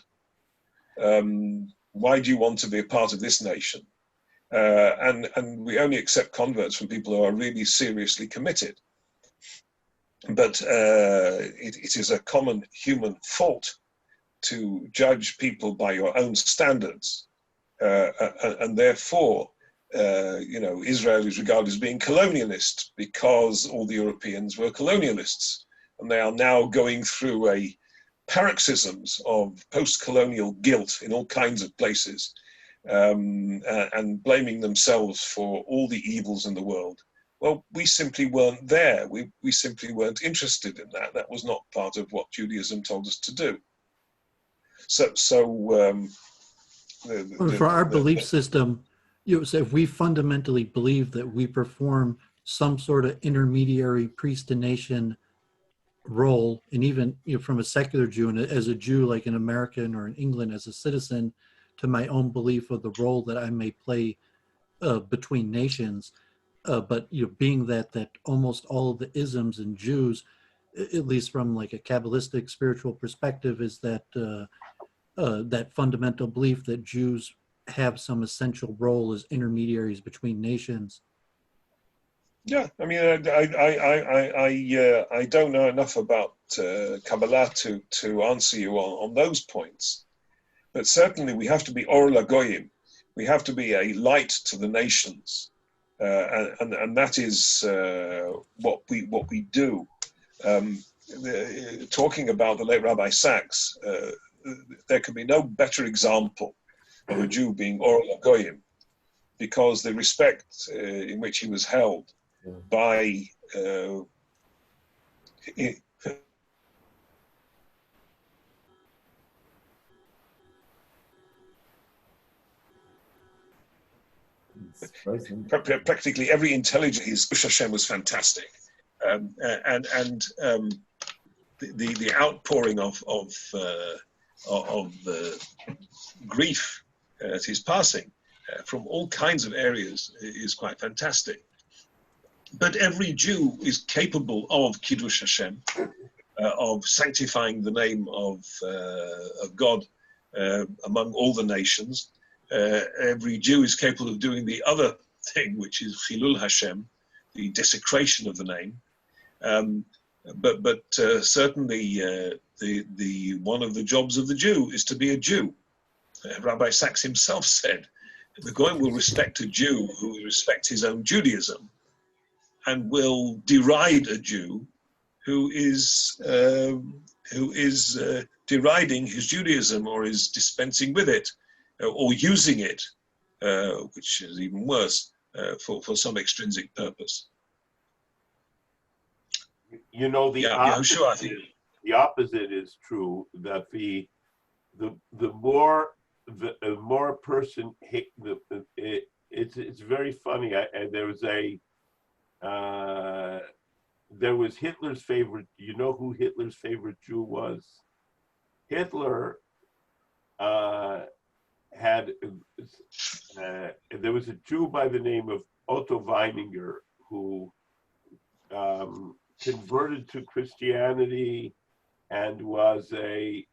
Why do you want to be a part of this nation? And we only accept converts from people who are really seriously committed. but it is a common human fault to judge people by your own standards, and therefore, Israel is regarded as being colonialist because all the Europeans were colonialists, and they are now going through a paroxysms of post-colonial guilt in all kinds of places, and blaming themselves for all the evils in the world. Well, we simply weren't there. We simply weren't interested in that. That was not part of what Judaism told us to do. For our belief system, so if we fundamentally believe that we perform some sort of intermediary priest to nation role, and even from a secular Jew and as a Jew, like in American or in England as a citizen, to my own belief of the role that I may play between nations, but being that almost all of the isms in Jews, at least from like a Kabbalistic spiritual perspective, is that that fundamental belief that Jews have some essential role as intermediaries between nations. Yeah, I mean, I don't know enough about Kabbalah to answer you on those points, but certainly we have to be Or LaGoyim. We have to be a light to the nations, and that is what we do. Talking about the late Rabbi Sachs, there could be no better example of a Jew being Or LaGoyim, because the respect in which he was held by practically every intelligence. His Hashem was fantastic, and the outpouring of grief at his passing from all kinds of areas is quite fantastic. But every Jew is capable of Kiddush Hashem, of sanctifying the name of God among all the nations. Every Jew is capable of doing the other thing, which is Chilul Hashem, the desecration of the name. But certainly the one of the jobs of the Jew is to be a Jew. Rabbi Sachs himself said, the Goyim will respect a Jew who respects his own Judaism, and will deride a Jew who is deriding his Judaism, or is dispensing with it, or using it, which is even worse, for some extrinsic purpose. The opposite is true. That the more a person it's very funny. There was Hitler's favorite. You know who Hitler's favorite Jew was? Hitler had there was a Jew by the name of Otto Weininger who converted to Christianity and was and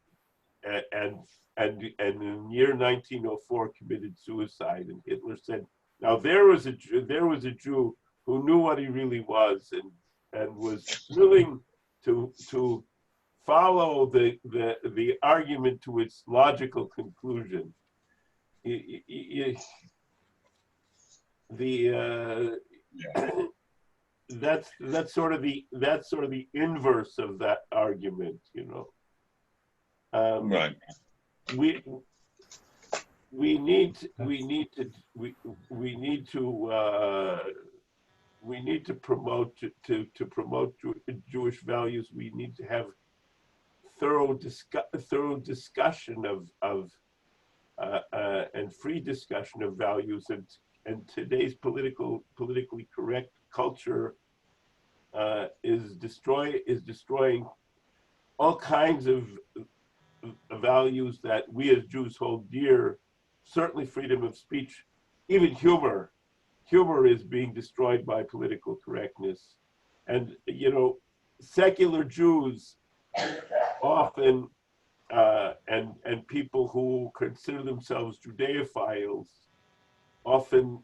in the year 1904 committed suicide. And Hitler said, "Now there was a Jew who knew what he really was and was willing to follow the argument to its logical conclusion." That's sort of the inverse of that argument, Right. We need to promote Jewish values. We need to have thorough discussion of and free discussion of values, and today's politically correct culture is destroying all kinds of values that we as Jews hold dear. Certainly freedom of speech, even humor. Humor is being destroyed by political correctness. And, secular Jews often, and people who consider themselves Judeophiles, often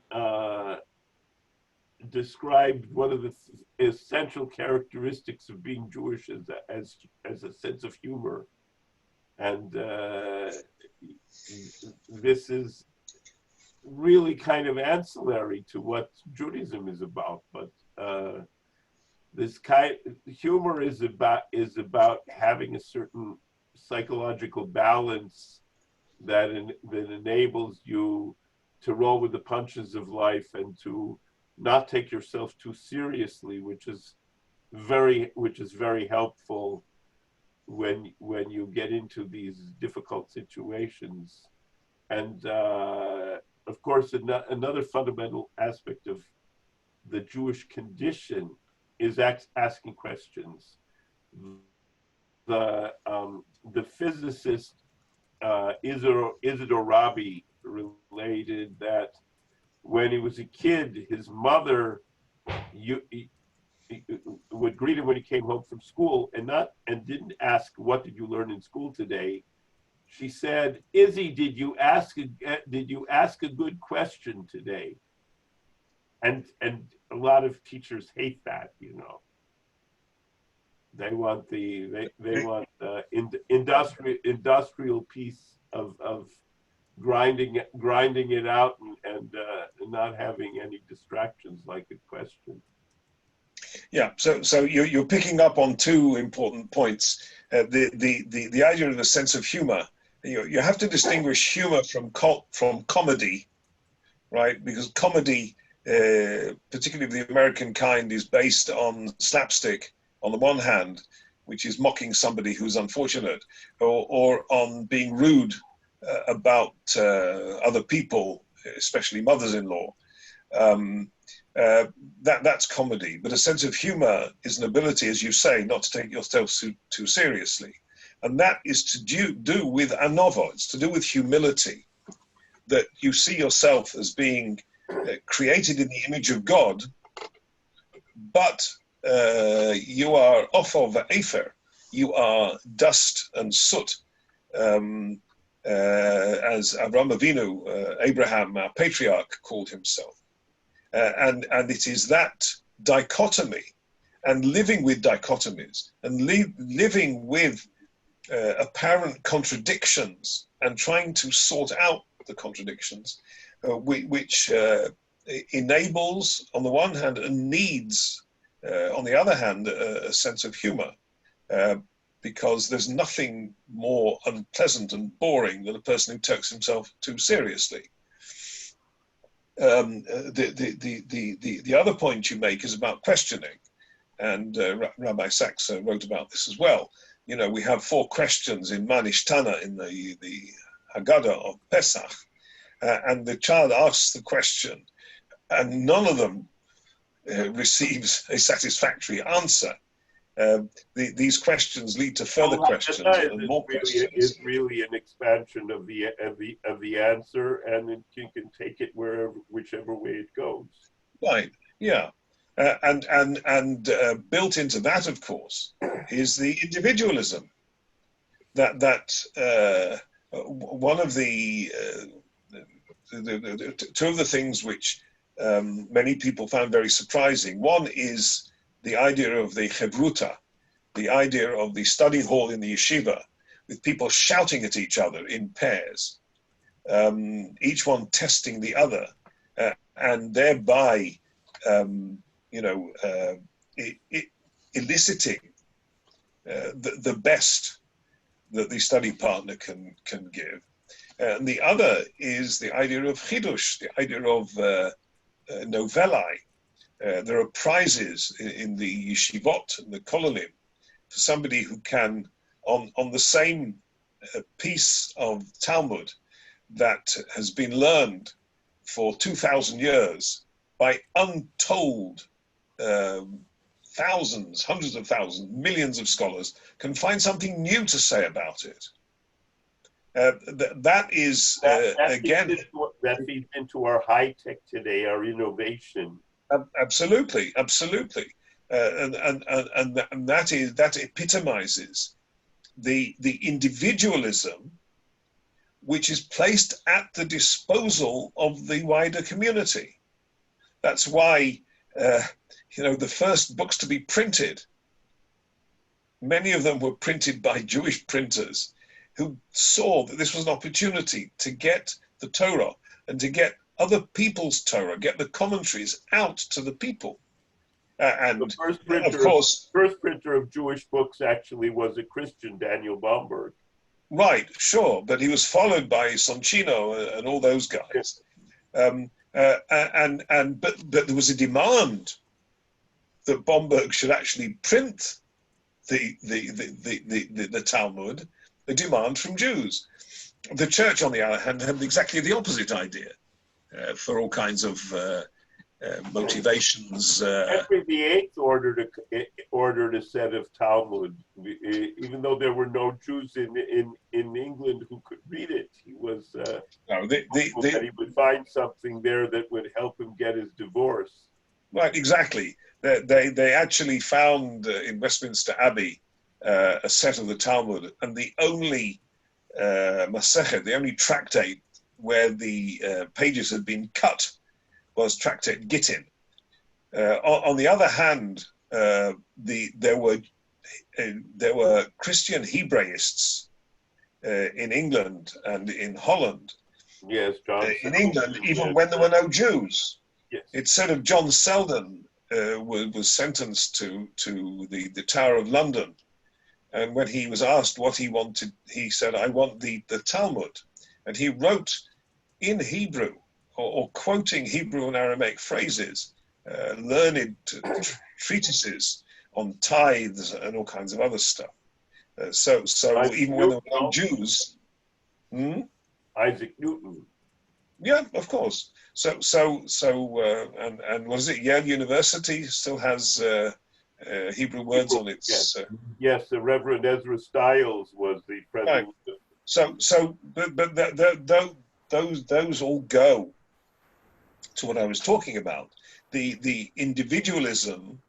described one of the essential characteristics of being Jewish as a sense of humor. And this is really kind of ancillary to what Judaism is about. But humor is about having a certain psychological balance that enables you to roll with the punches of life and to not take yourself too seriously, which is very helpful when you get into these difficult situations. And of course, another fundamental aspect of the Jewish condition is asking questions. The physicist Isidore Rabi related that when he was a kid, his mother would greet him when he came home from school and didn't ask, "What did you learn in school today?" She said, "Izzy, did you ask a good question today?" And a lot of teachers hate that, you know. They want the industrial piece of grinding it out and not having any distractions like a question. Yeah, so you're picking up on two important points. The idea of a sense of humor. You have to distinguish humor from comedy, right? Because comedy, particularly of the American kind, is based on slapstick on the one hand, which is mocking somebody who's unfortunate, or on being rude about other people, especially mothers-in-law. That's comedy. But a sense of humor is an ability, as you say, not to take yourself too seriously. And that is to do with anova, it's to do with humility, that you see yourself as being created in the image of God, but you are off of Afer, you are dust and soot, as Avraham Avinu, Abraham, our patriarch, called himself. And it is that dichotomy, and living with dichotomies, and living with apparent contradictions, and trying to sort out the contradictions, which enables, on the one hand, and needs, on the other hand, a sense of humor, because there's nothing more unpleasant and boring than a person who takes himself too seriously. The other point you make is about questioning, and Rabbi Sachs wrote about this as well. You know, we have 4 questions in Manishtana, in the Haggadah of Pesach, and the child asks the question, and none of them receives a satisfactory answer. These questions lead to further questions and more questions. It's really an expansion of the answer, and you can take it whichever way it goes. Right. Yeah. And built into that, of course, is the individualism. That one of the 2 of the things which many people found very surprising. One is the idea of the chevruta, the idea of the study hall in the yeshiva, with people shouting at each other in pairs, each one testing the other, and thereby, eliciting the best that the study partner can give. And the other is the idea of chidush, the idea of novellae. There are prizes in the yeshivot and the kololim for somebody who can, on the same piece of Talmud that has been learned for 2,000 years by untold thousands, hundreds of thousands, millions of scholars, can find something new to say about it. That is, again... That feeds into our high tech today, our innovation. Absolutely, absolutely. And that epitomizes the individualism which is placed at the disposal of the wider community. That's why the first books to be printed, many of them were printed by Jewish printers who saw that this was an opportunity to get the Torah and to get other people's Torah, get the commentaries out to the people. And of course, first printer of Jewish books actually was a Christian, Daniel Baumberg. Right, sure, but he was followed by Soncino and all those guys. But there was a demand that Baumberg should actually print the Talmud, a demand from Jews. The church, on the other hand, had exactly the opposite idea for all kinds of motivations. Henry VIII ordered a set of Talmud, even though there were no Jews in England who could read it. He was that he would find something there that would help him get his divorce. Right, exactly. They actually found in Westminster Abbey a set of the Talmud, and the only Masechet, the only tractate where the pages had been cut, was tractate Gittin. On the other hand, there were Christian Hebraists in England and in Holland. Yes, John. In England, even when there were no Jews. Yes. It's said of John Selden was sentenced to the Tower of London, and when he was asked what he wanted, he said, "I want the Talmud," and he wrote in Hebrew, or quoting Hebrew and Aramaic phrases, learned treatises on tithes and all kinds of other stuff. So even when there were no Jews, Isaac Newton. Yeah, of course. And what is it? Yale University still has Hebrew words on its. Yes, yes, the Reverend Ezra Stiles was the president. Right. Those all go to what I was talking about, the individualism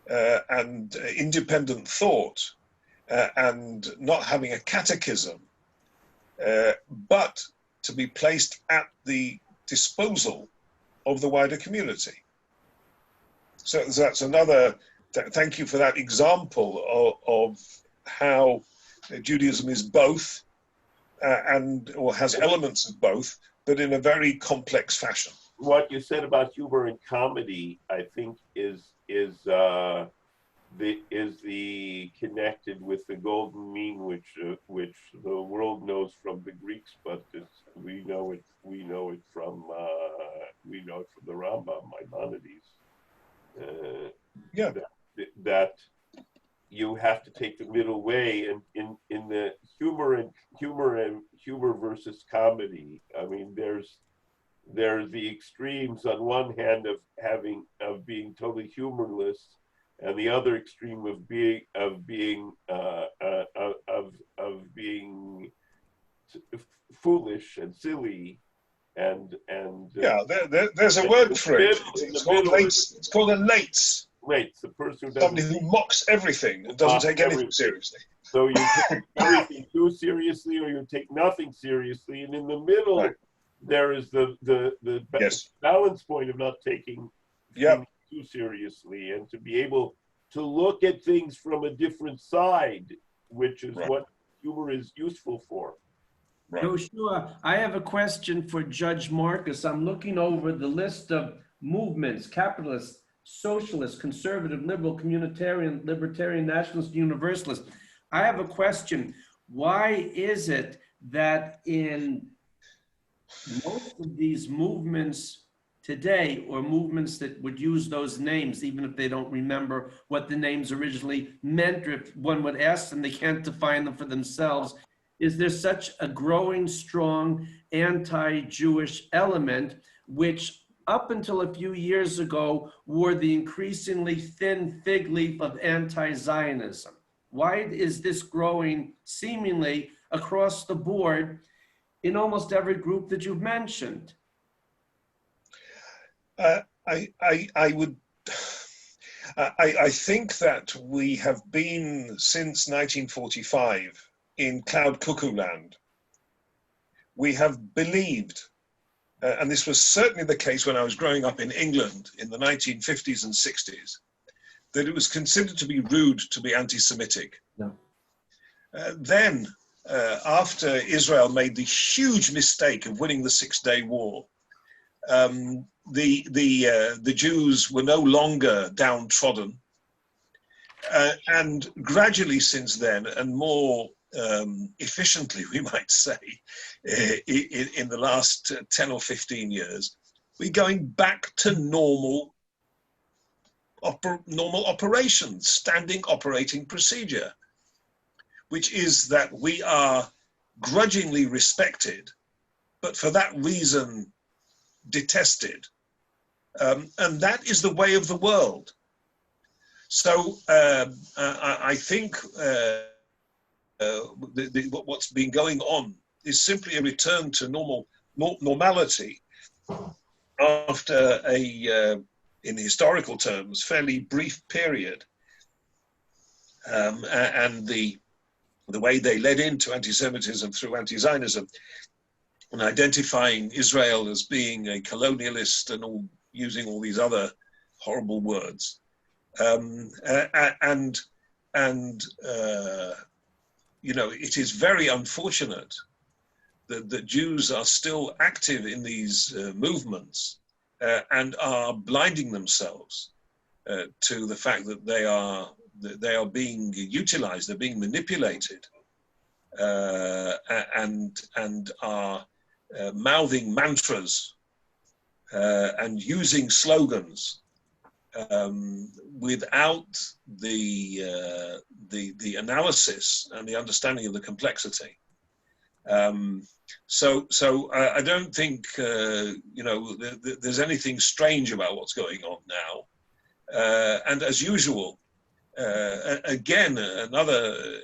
and independent thought and not having a catechism, but to be placed at the disposal of the wider community. So that's another, thank you for that example of how Judaism is both or has elements of both, but in a very complex fashion. What you said about humor and comedy, I think, is connected with the golden mean, which the world knows from the Greeks, but we know it from the Rambam, Maimonides. That you have to take the middle way, and in the humor versus comedy. I mean, there's the extremes on one hand of being totally humorless, and the other extreme of being foolish and silly, and there's a word for it. It's called a lates. Lates, the person who somebody who mocks everything and doesn't take anything seriously. So you take everything too seriously, or you take nothing seriously, and in the middle, right, there is the balance point of not taking things too seriously, and to be able to look at things from a different side, which is what humor is useful for. Right. Joshua, I have a question for Judge Marcus. I'm looking over the list of movements: capitalist, socialist, conservative, liberal, communitarian, libertarian, nationalist, universalist. I have a question. Why is it that in most of these movements today, or movements that would use those names, even if they don't remember what the names originally meant, or if one would ask them, they can't define them for themselves, is there such a growing, strong anti-Jewish element, which up until a few years ago wore the increasingly thin fig leaf of anti-Zionism? Why is this growing seemingly across the board in almost every group that you've mentioned? I think that we have been since 1945 in cloud cuckoo land. We have believed and this was certainly the case when I was growing up in England in the 1950s and 60s, that it was considered to be rude to be anti-Semitic. Yeah. Then, after Israel made the huge mistake of winning the Six-Day War, the Jews were no longer downtrodden, and gradually since then, and more efficiently, we might say, in the last 10 or 15 years, we're going back to normal operations, standing operating procedure, which is that we are grudgingly respected, but for that reason detested. And that is the way of the world. So I think what's been going on is simply a return to normality after in historical terms, fairly brief period. And the way they led into anti-Semitism through anti-Zionism and identifying Israel as being a colonialist and using all these other horrible words. You know, it is very unfortunate that Jews are still active in these movements and are blinding themselves to the fact that they are being utilized, they're being manipulated, and are mouthing mantras and using slogans without the analysis and the understanding of the complexity. So I don't think you know, there's anything strange about what's going on now. And as usual, again, another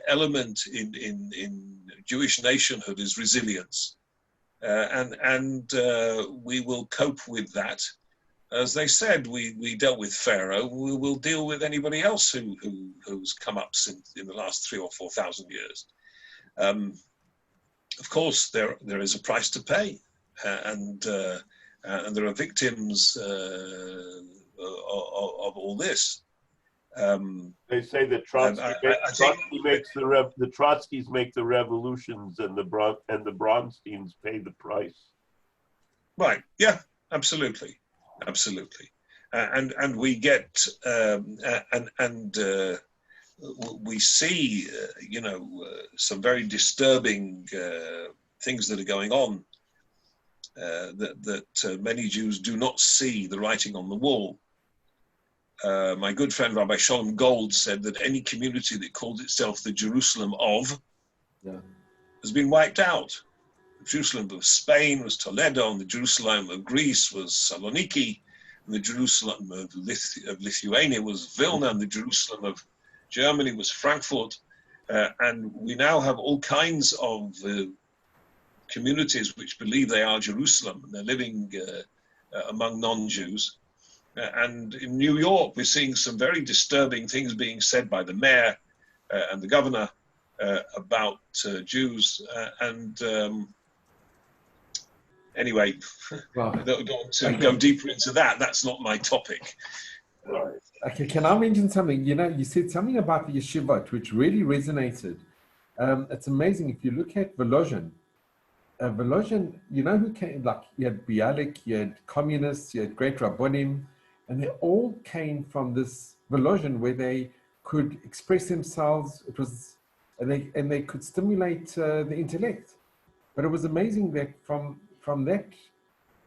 element in Jewish nationhood is resilience, and we will cope with that. As they said, we dealt with Pharaoh. We will deal with anybody else who's come up since in the last 3,000 or 4,000 years. Of course, there is a price to pay, and there are victims of all this. They say that the Trotskys make the revolutions, and the Bronsteins pay the price. Right? Yeah, absolutely, absolutely. And we get we see, you know, some very disturbing things that are going on. That many Jews do not see the writing on the wall. My good friend Rabbi Sholem Gold said that any community that calls itself the Jerusalem of has been wiped out. The Jerusalem of Spain was Toledo, and the Jerusalem of Greece was Saloniki, and the Jerusalem of Lithuania was Vilna, and the Jerusalem of Germany was Frankfurt. And we now have all kinds of communities which believe they are Jerusalem, and they're living among non-Jews. And in New York, we're seeing some very disturbing things being said by the mayor and the governor about Jews. Anyway, Well, I don't want to go deeper into that. That's not my topic. Okay, can I mention something? You know, you said something about the yeshivot, which really resonated. It's amazing. If you look at Volozhin, you know who came, like you had Bialik, you had communists, you had great Rabbonim, and they all came from this Volozhin where they could express themselves. It was, and they could stimulate the intellect. But it was amazing that from that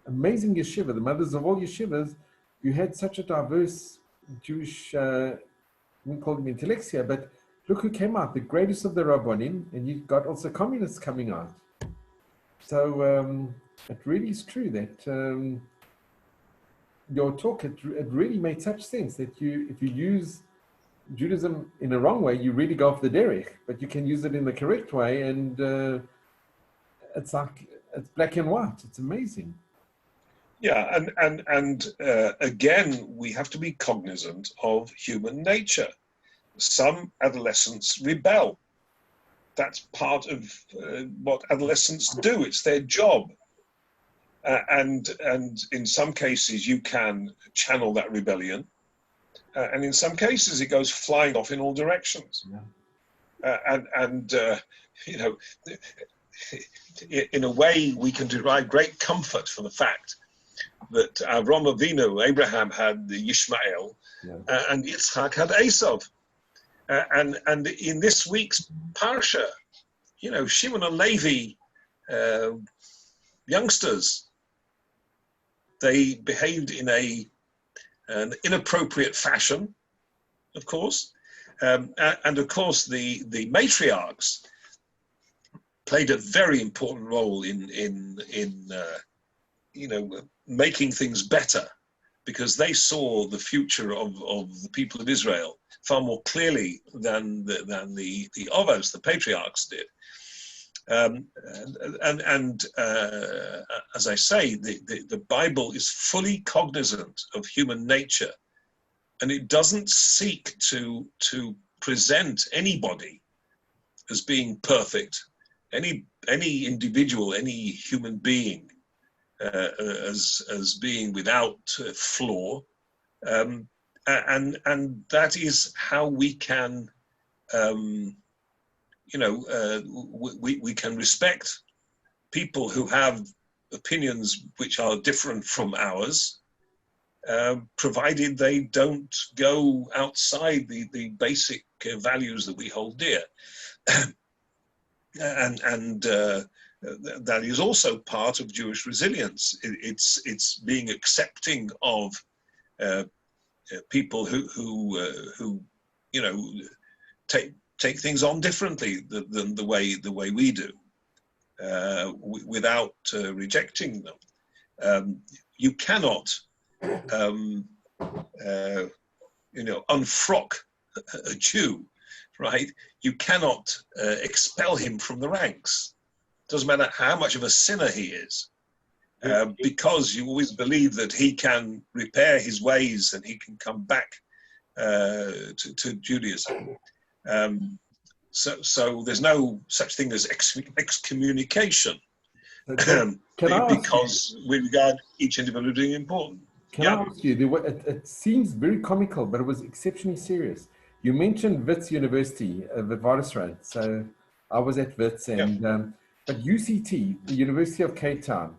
amazing yeshiva, the mothers of all yeshivas, you had such a diverse Jewish, we call them intellectia, but look who came out, the greatest of the Rabbonim, and you got also communists coming out. So it really is true that your talk, it really made such sense that if you use Judaism in a wrong way, you really go off the derech, but you can use it in the correct way, and it's like, it's black and white. It's amazing. Yeah, and again, we have to be cognizant of human nature. Some adolescents rebel. That's part of what adolescents do. It's their job. and in some cases you can channel that rebellion, and in some cases it goes flying off in all directions. You know, in a way, we can derive great comfort from the fact that Avram Avinu, Abraham, had the Ishmael, and Yitzhak had Esav. And in this week's parsha, you know, Shimon and Levi, youngsters, they behaved in an inappropriate fashion, of course. And of course, the matriarchs played a very important role in you know, making things better, because they saw the future of the people of Israel far more clearly than the Avos, the patriarchs, did. As I say, the Bible is fully cognizant of human nature, and it doesn't seek to present anybody as being perfect, any individual, any human being as being without flaw, and that is how we can, you know, we can respect people who have opinions which are different from ours, provided they don't go outside the basic values that we hold dear. And that is also part of Jewish resilience. It's being accepting of people who you know, take things on differently than the way we do, without rejecting them. You cannot you know, unfrock a Jew, right? You cannot expel him from the ranks. Doesn't matter how much of a sinner he is, because you always believe that he can repair his ways and he can come back to Judaism. So there's no such thing as excommunication, because we regard each individual as being important. Can I ask you, it seems very comical, but it was exceptionally serious. You mentioned Wits University, Witwatersrand. So I was at Wits, and but UCT, the University of Cape Town,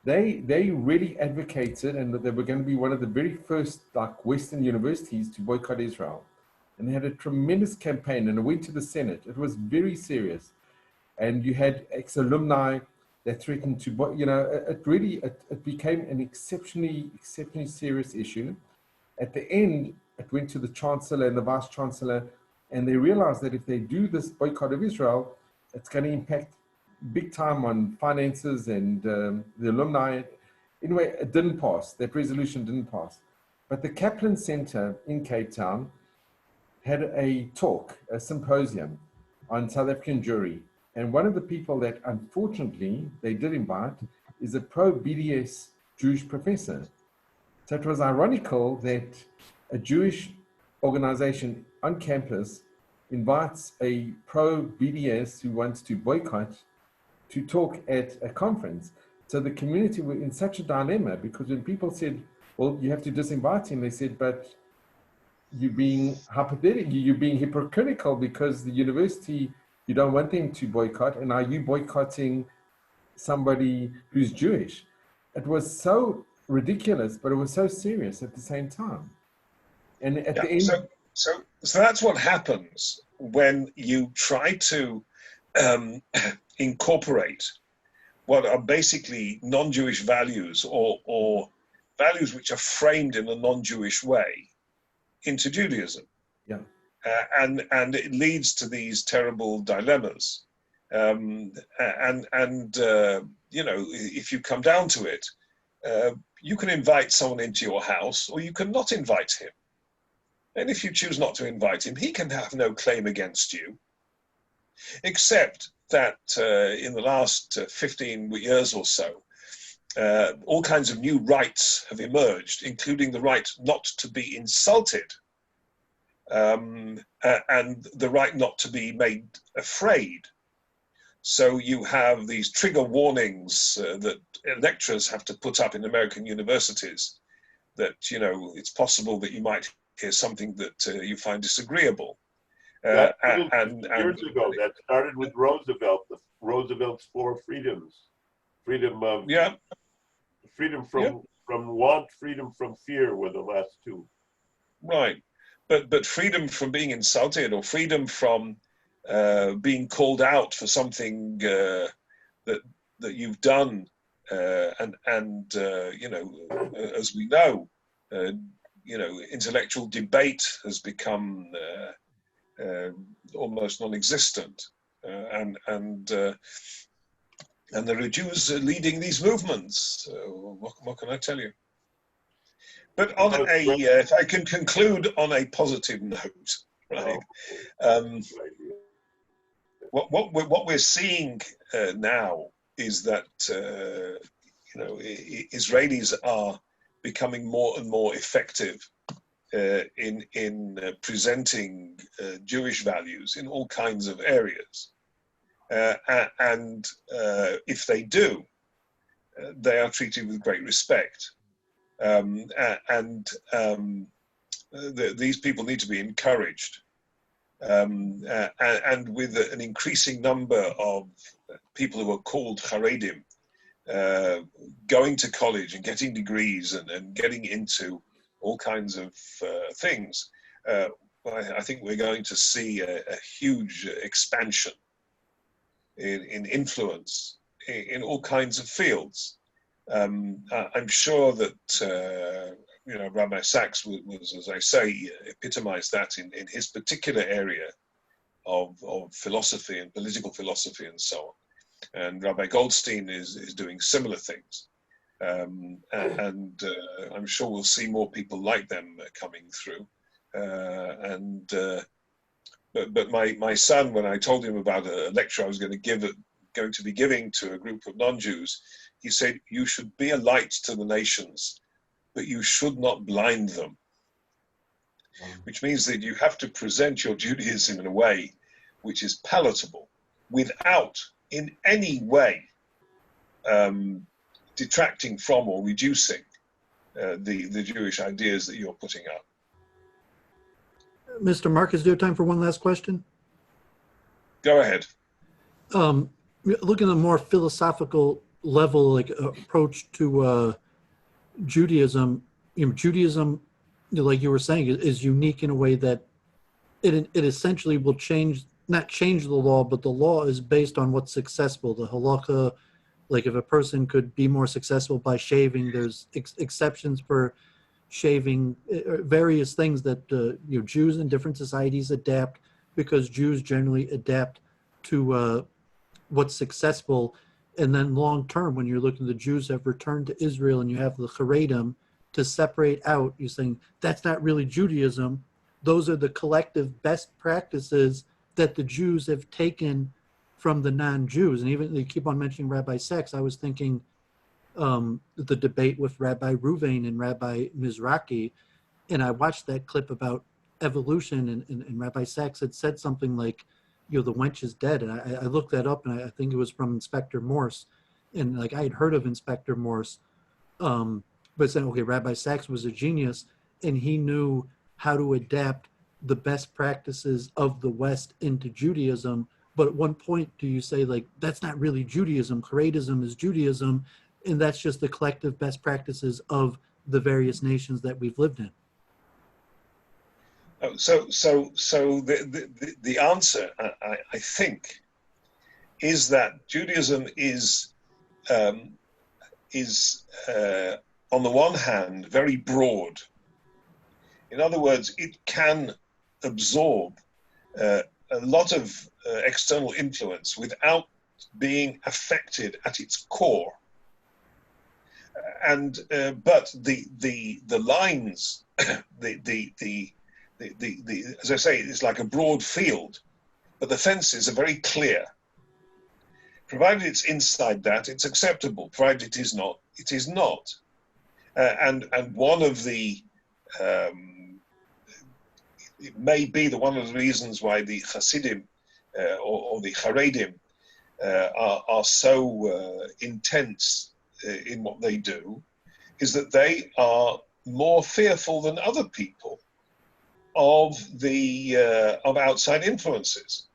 they really advocated, and they were going to be one of the very first like Western universities to boycott Israel. And they had a tremendous campaign, and it went to the Senate. It was very serious. And you had ex-alumni that threatened to, you know, it became an exceptionally serious issue. At the end, it went to the Chancellor and the Vice Chancellor, and they realized that if they do this boycott of Israel, it's going to impact big time on finances and the alumni. Anyway, it didn't pass. That resolution didn't pass. But the Kaplan Center in Cape Town had a talk, a symposium on South African Jewry. And one of the people that unfortunately they did invite is a pro-BDS Jewish professor. So it was ironical that a Jewish organization on campus invites a pro-BDS who wants to boycott to talk at a conference. So the community were in such a dilemma, because when people said, well, you have to disinvite him, they said, but you're being hypothetical, you're being hypocritical, because the university, you don't want them to boycott, and are you boycotting somebody who's Jewish? It was so ridiculous, but it was so serious at the same time. And at the end... So that's what happens when you try to incorporate what are basically non-Jewish values, or values which are framed in a non-Jewish way, into Judaism. Yeah. And it leads to these terrible dilemmas. You know, if you come down to it, you can invite someone into your house, or you can not invite him. And if you choose not to invite him, he can have no claim against you, except that in the last 15 years or so, all kinds of new rights have emerged, including the right not to be insulted, and the right not to be made afraid. So you have these trigger warnings that lecturers have to put up in American universities that, you know, it's possible that you might hear something that you find disagreeable. That years ago, that started with Roosevelt, Roosevelt's 4 freedoms. Freedom of, yeah, freedom from want, freedom from fear were the last 2. right. But freedom from being insulted, or freedom from being called out for something that you've done, and you know, as we know, you know, intellectual debate has become almost non-existent, and there are Jews leading these movements. What can I tell you? But on if I can conclude on a positive note, right? What we're seeing now is that you know, Israelis are becoming more and more effective in presenting Jewish values in all kinds of areas, and if they do, they are treated with great respect. These people need to be encouraged, and with an increasing number of people who are called Haredim going to college and getting degrees and getting into all kinds of things, I think we're going to see a huge expansion in influence in all kinds of fields. I'm sure that you know, Rabbi Sachs was, as I say, epitomized that in his particular area of philosophy and political philosophy and so on. And Rabbi Goldstein is doing similar things. And I'm sure we'll see more people like them coming through. But my son, when I told him about a lecture I was going to be giving to a group of non-Jews, he said, "You should be a light to the nations, but you should not blind them." Which means that you have to present your Judaism in a way which is palatable, without in any way detracting from or reducing the Jewish ideas that you're putting up. Mr. Marcus, do you have time for one last question? Go ahead. Looking at a more philosophical level, like approach to Judaism, you know, Judaism, like you were saying, is unique in a way that it essentially will not change the law, but the law is based on what's successful. The halakha, like if a person could be more successful by shaving, there's exceptions for shaving, various things that you know, Jews in different societies adapt, because Jews generally adapt to what's successful. And then long term, when you're looking, the Jews have returned to Israel, and you have the Haredim to separate out. You're saying that's not really Judaism. Those are the collective best practices that the Jews have taken from the non-Jews. And even they keep on mentioning Rabbi Sachs. I was thinking the debate with Rabbi Ruvain and Rabbi Mizrachi, and I watched that clip about evolution, and Rabbi Sachs had said something like, you know, the wench is dead. And I looked that up, and I think it was from Inspector Morse. And like I had heard of Inspector Morse, but saying, okay, Rabbi Sachs was a genius, and he knew how to adapt the best practices of the West into Judaism. But at one point, do you say, like, that's not really Judaism, Haredism is Judaism, and that's just the collective best practices of the various nations that we've lived in? So the answer, I think, is that Judaism is on the one hand very broad. In other words, it can absorb a lot of external influence without being affected at its core. And but the lines, as I say, it's like a broad field, but the fences are very clear. Provided it's inside that, it's acceptable. Provided it is not, it is not. And one of the it may be that one of the reasons why the Hasidim or the Haredim are so intense in what they do is that they are more fearful than other people of outside influences.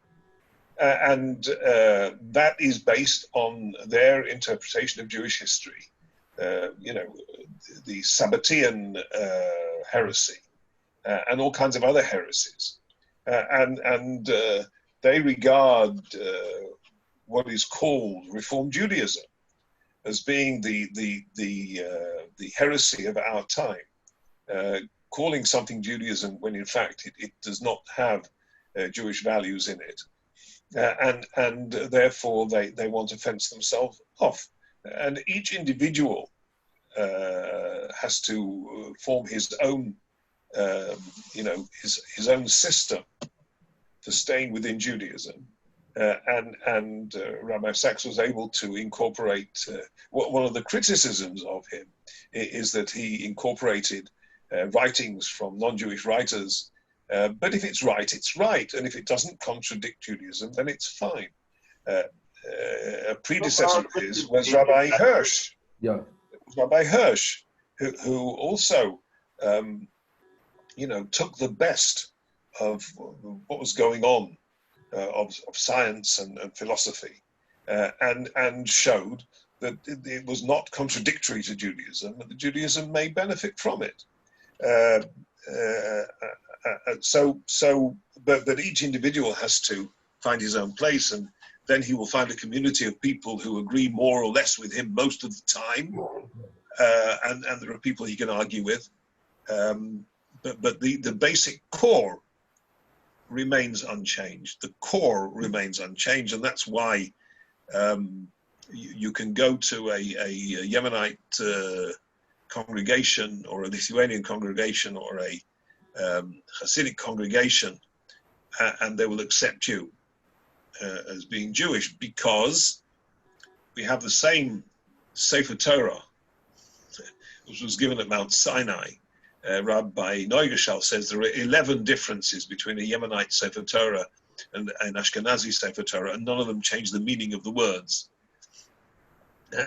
And that is based on their interpretation of Jewish history. The Sabbatean heresy and all kinds of other heresies. And they regard what is called Reform Judaism as being the heresy of our time, calling something Judaism when in fact it does not have Jewish values in it. And therefore they want to fence themselves off. And each individual has to form his own, his own system for staying within Judaism. And Rabbi Sachs was able to incorporate, one of the criticisms of him is that he incorporated writings from non-Jewish writers. But if it's right, it's right. And if it doesn't contradict Judaism, then it's fine. A predecessor of his was Rabbi Hirsch. Yeah. Rabbi Hirsch, who also, took the best of what was going on of science and philosophy, and showed that it was not contradictory to Judaism, and that Judaism may benefit from it. But each individual has to find his own place, and then he will find a community of people who agree more or less with him most of the time, and there are people he can argue with. But the basic core remains unchanged. The core remains unchanged, and that's why you can go to a Yemenite congregation or a Lithuanian congregation or a Hasidic congregation, and they will accept you as being Jewish, because we have the same Sefer Torah, which was given at Mount Sinai. Rabbi Neugeschall says there are 11 differences between a Yemenite Sefer Torah and an Ashkenazi Sefer Torah, and none of them change the meaning of the words. So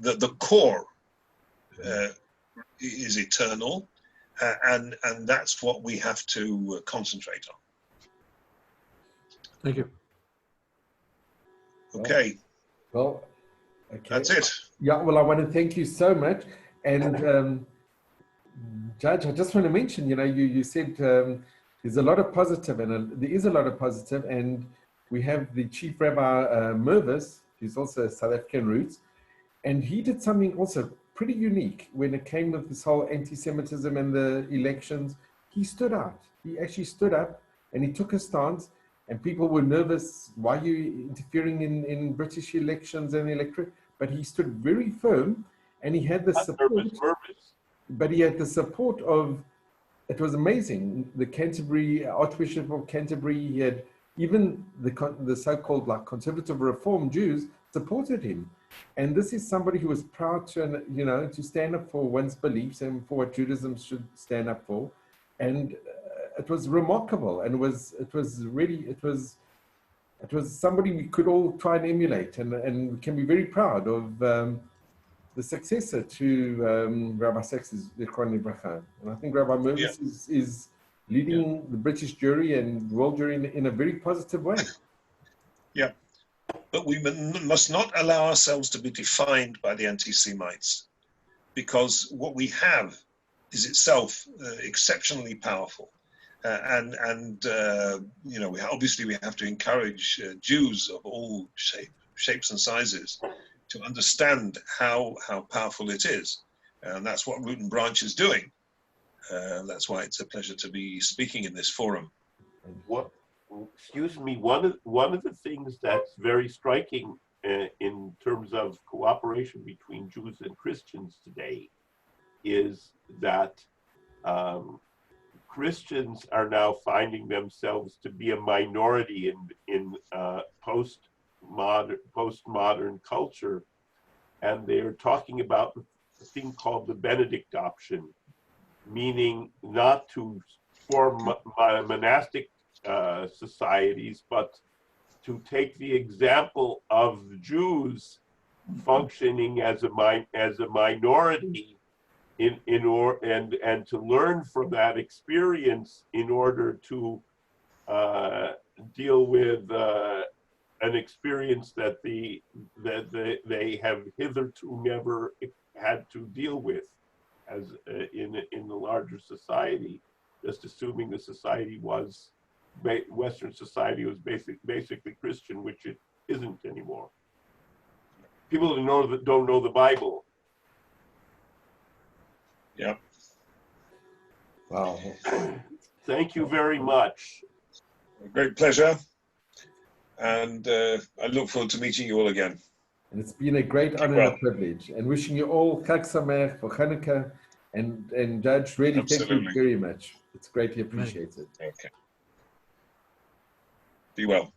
the core is eternal, and that's what we have to concentrate on. Thank you. Okay. Well, okay. That's it. Yeah, well, I want to thank you so much. And Judge, I just want to mention, you said there's a lot of positive, and there is a lot of positive, and we have the Chief Rabbi Mervis, who's also South African roots, and he did something also pretty unique when it came to this whole anti-Semitism and the elections. He stood out. He actually stood up, and he took a stance, and people were nervous. Why are you interfering in British elections and electorate? But he stood very firm, and he had the support. But he had the support of, it was amazing. The Canterbury, Archbishop of Canterbury, he had even the so-called conservative reform Jews supported him. And this is somebody who was proud to, to stand up for one's beliefs and for what Judaism should stand up for. And it was remarkable. And it was somebody we could all try and emulate, and can be very proud of the successor to Rabbi Sachs's Zichron Livracha. And I think Rabbi Mervis is leading the British jury and world jury in a very positive way. Yeah, but we must not allow ourselves to be defined by the anti-Semites, because what we have is itself exceptionally powerful. Obviously we have to encourage Jews of all shapes and sizes to understand how powerful it is. And that's what Root and Branch is doing. That's why it's a pleasure to be speaking in this forum. Excuse me, one of the things that's very striking in terms of cooperation between Jews and Christians today is that Christians are now finding themselves to be a minority in postmodern culture, and they are talking about a thing called the Benedict option, meaning not to form monastic societies, but to take the example of the Jews functioning as a minority and to learn from that experience in order to deal with an experience that they have hitherto never had to deal with as in the larger society, just assuming the society was Western society was basically Christian, which it isn't anymore. People don't know the Bible. Yeah. Wow. Thank you very much. A great pleasure. And I look forward to meeting you all again. And it's been a great honor well. and a privilege. And wishing you all Chag Sameach for Hanukkah. And Judge, really thank Absolutely. you very much. It's greatly appreciated. Okay. Be well.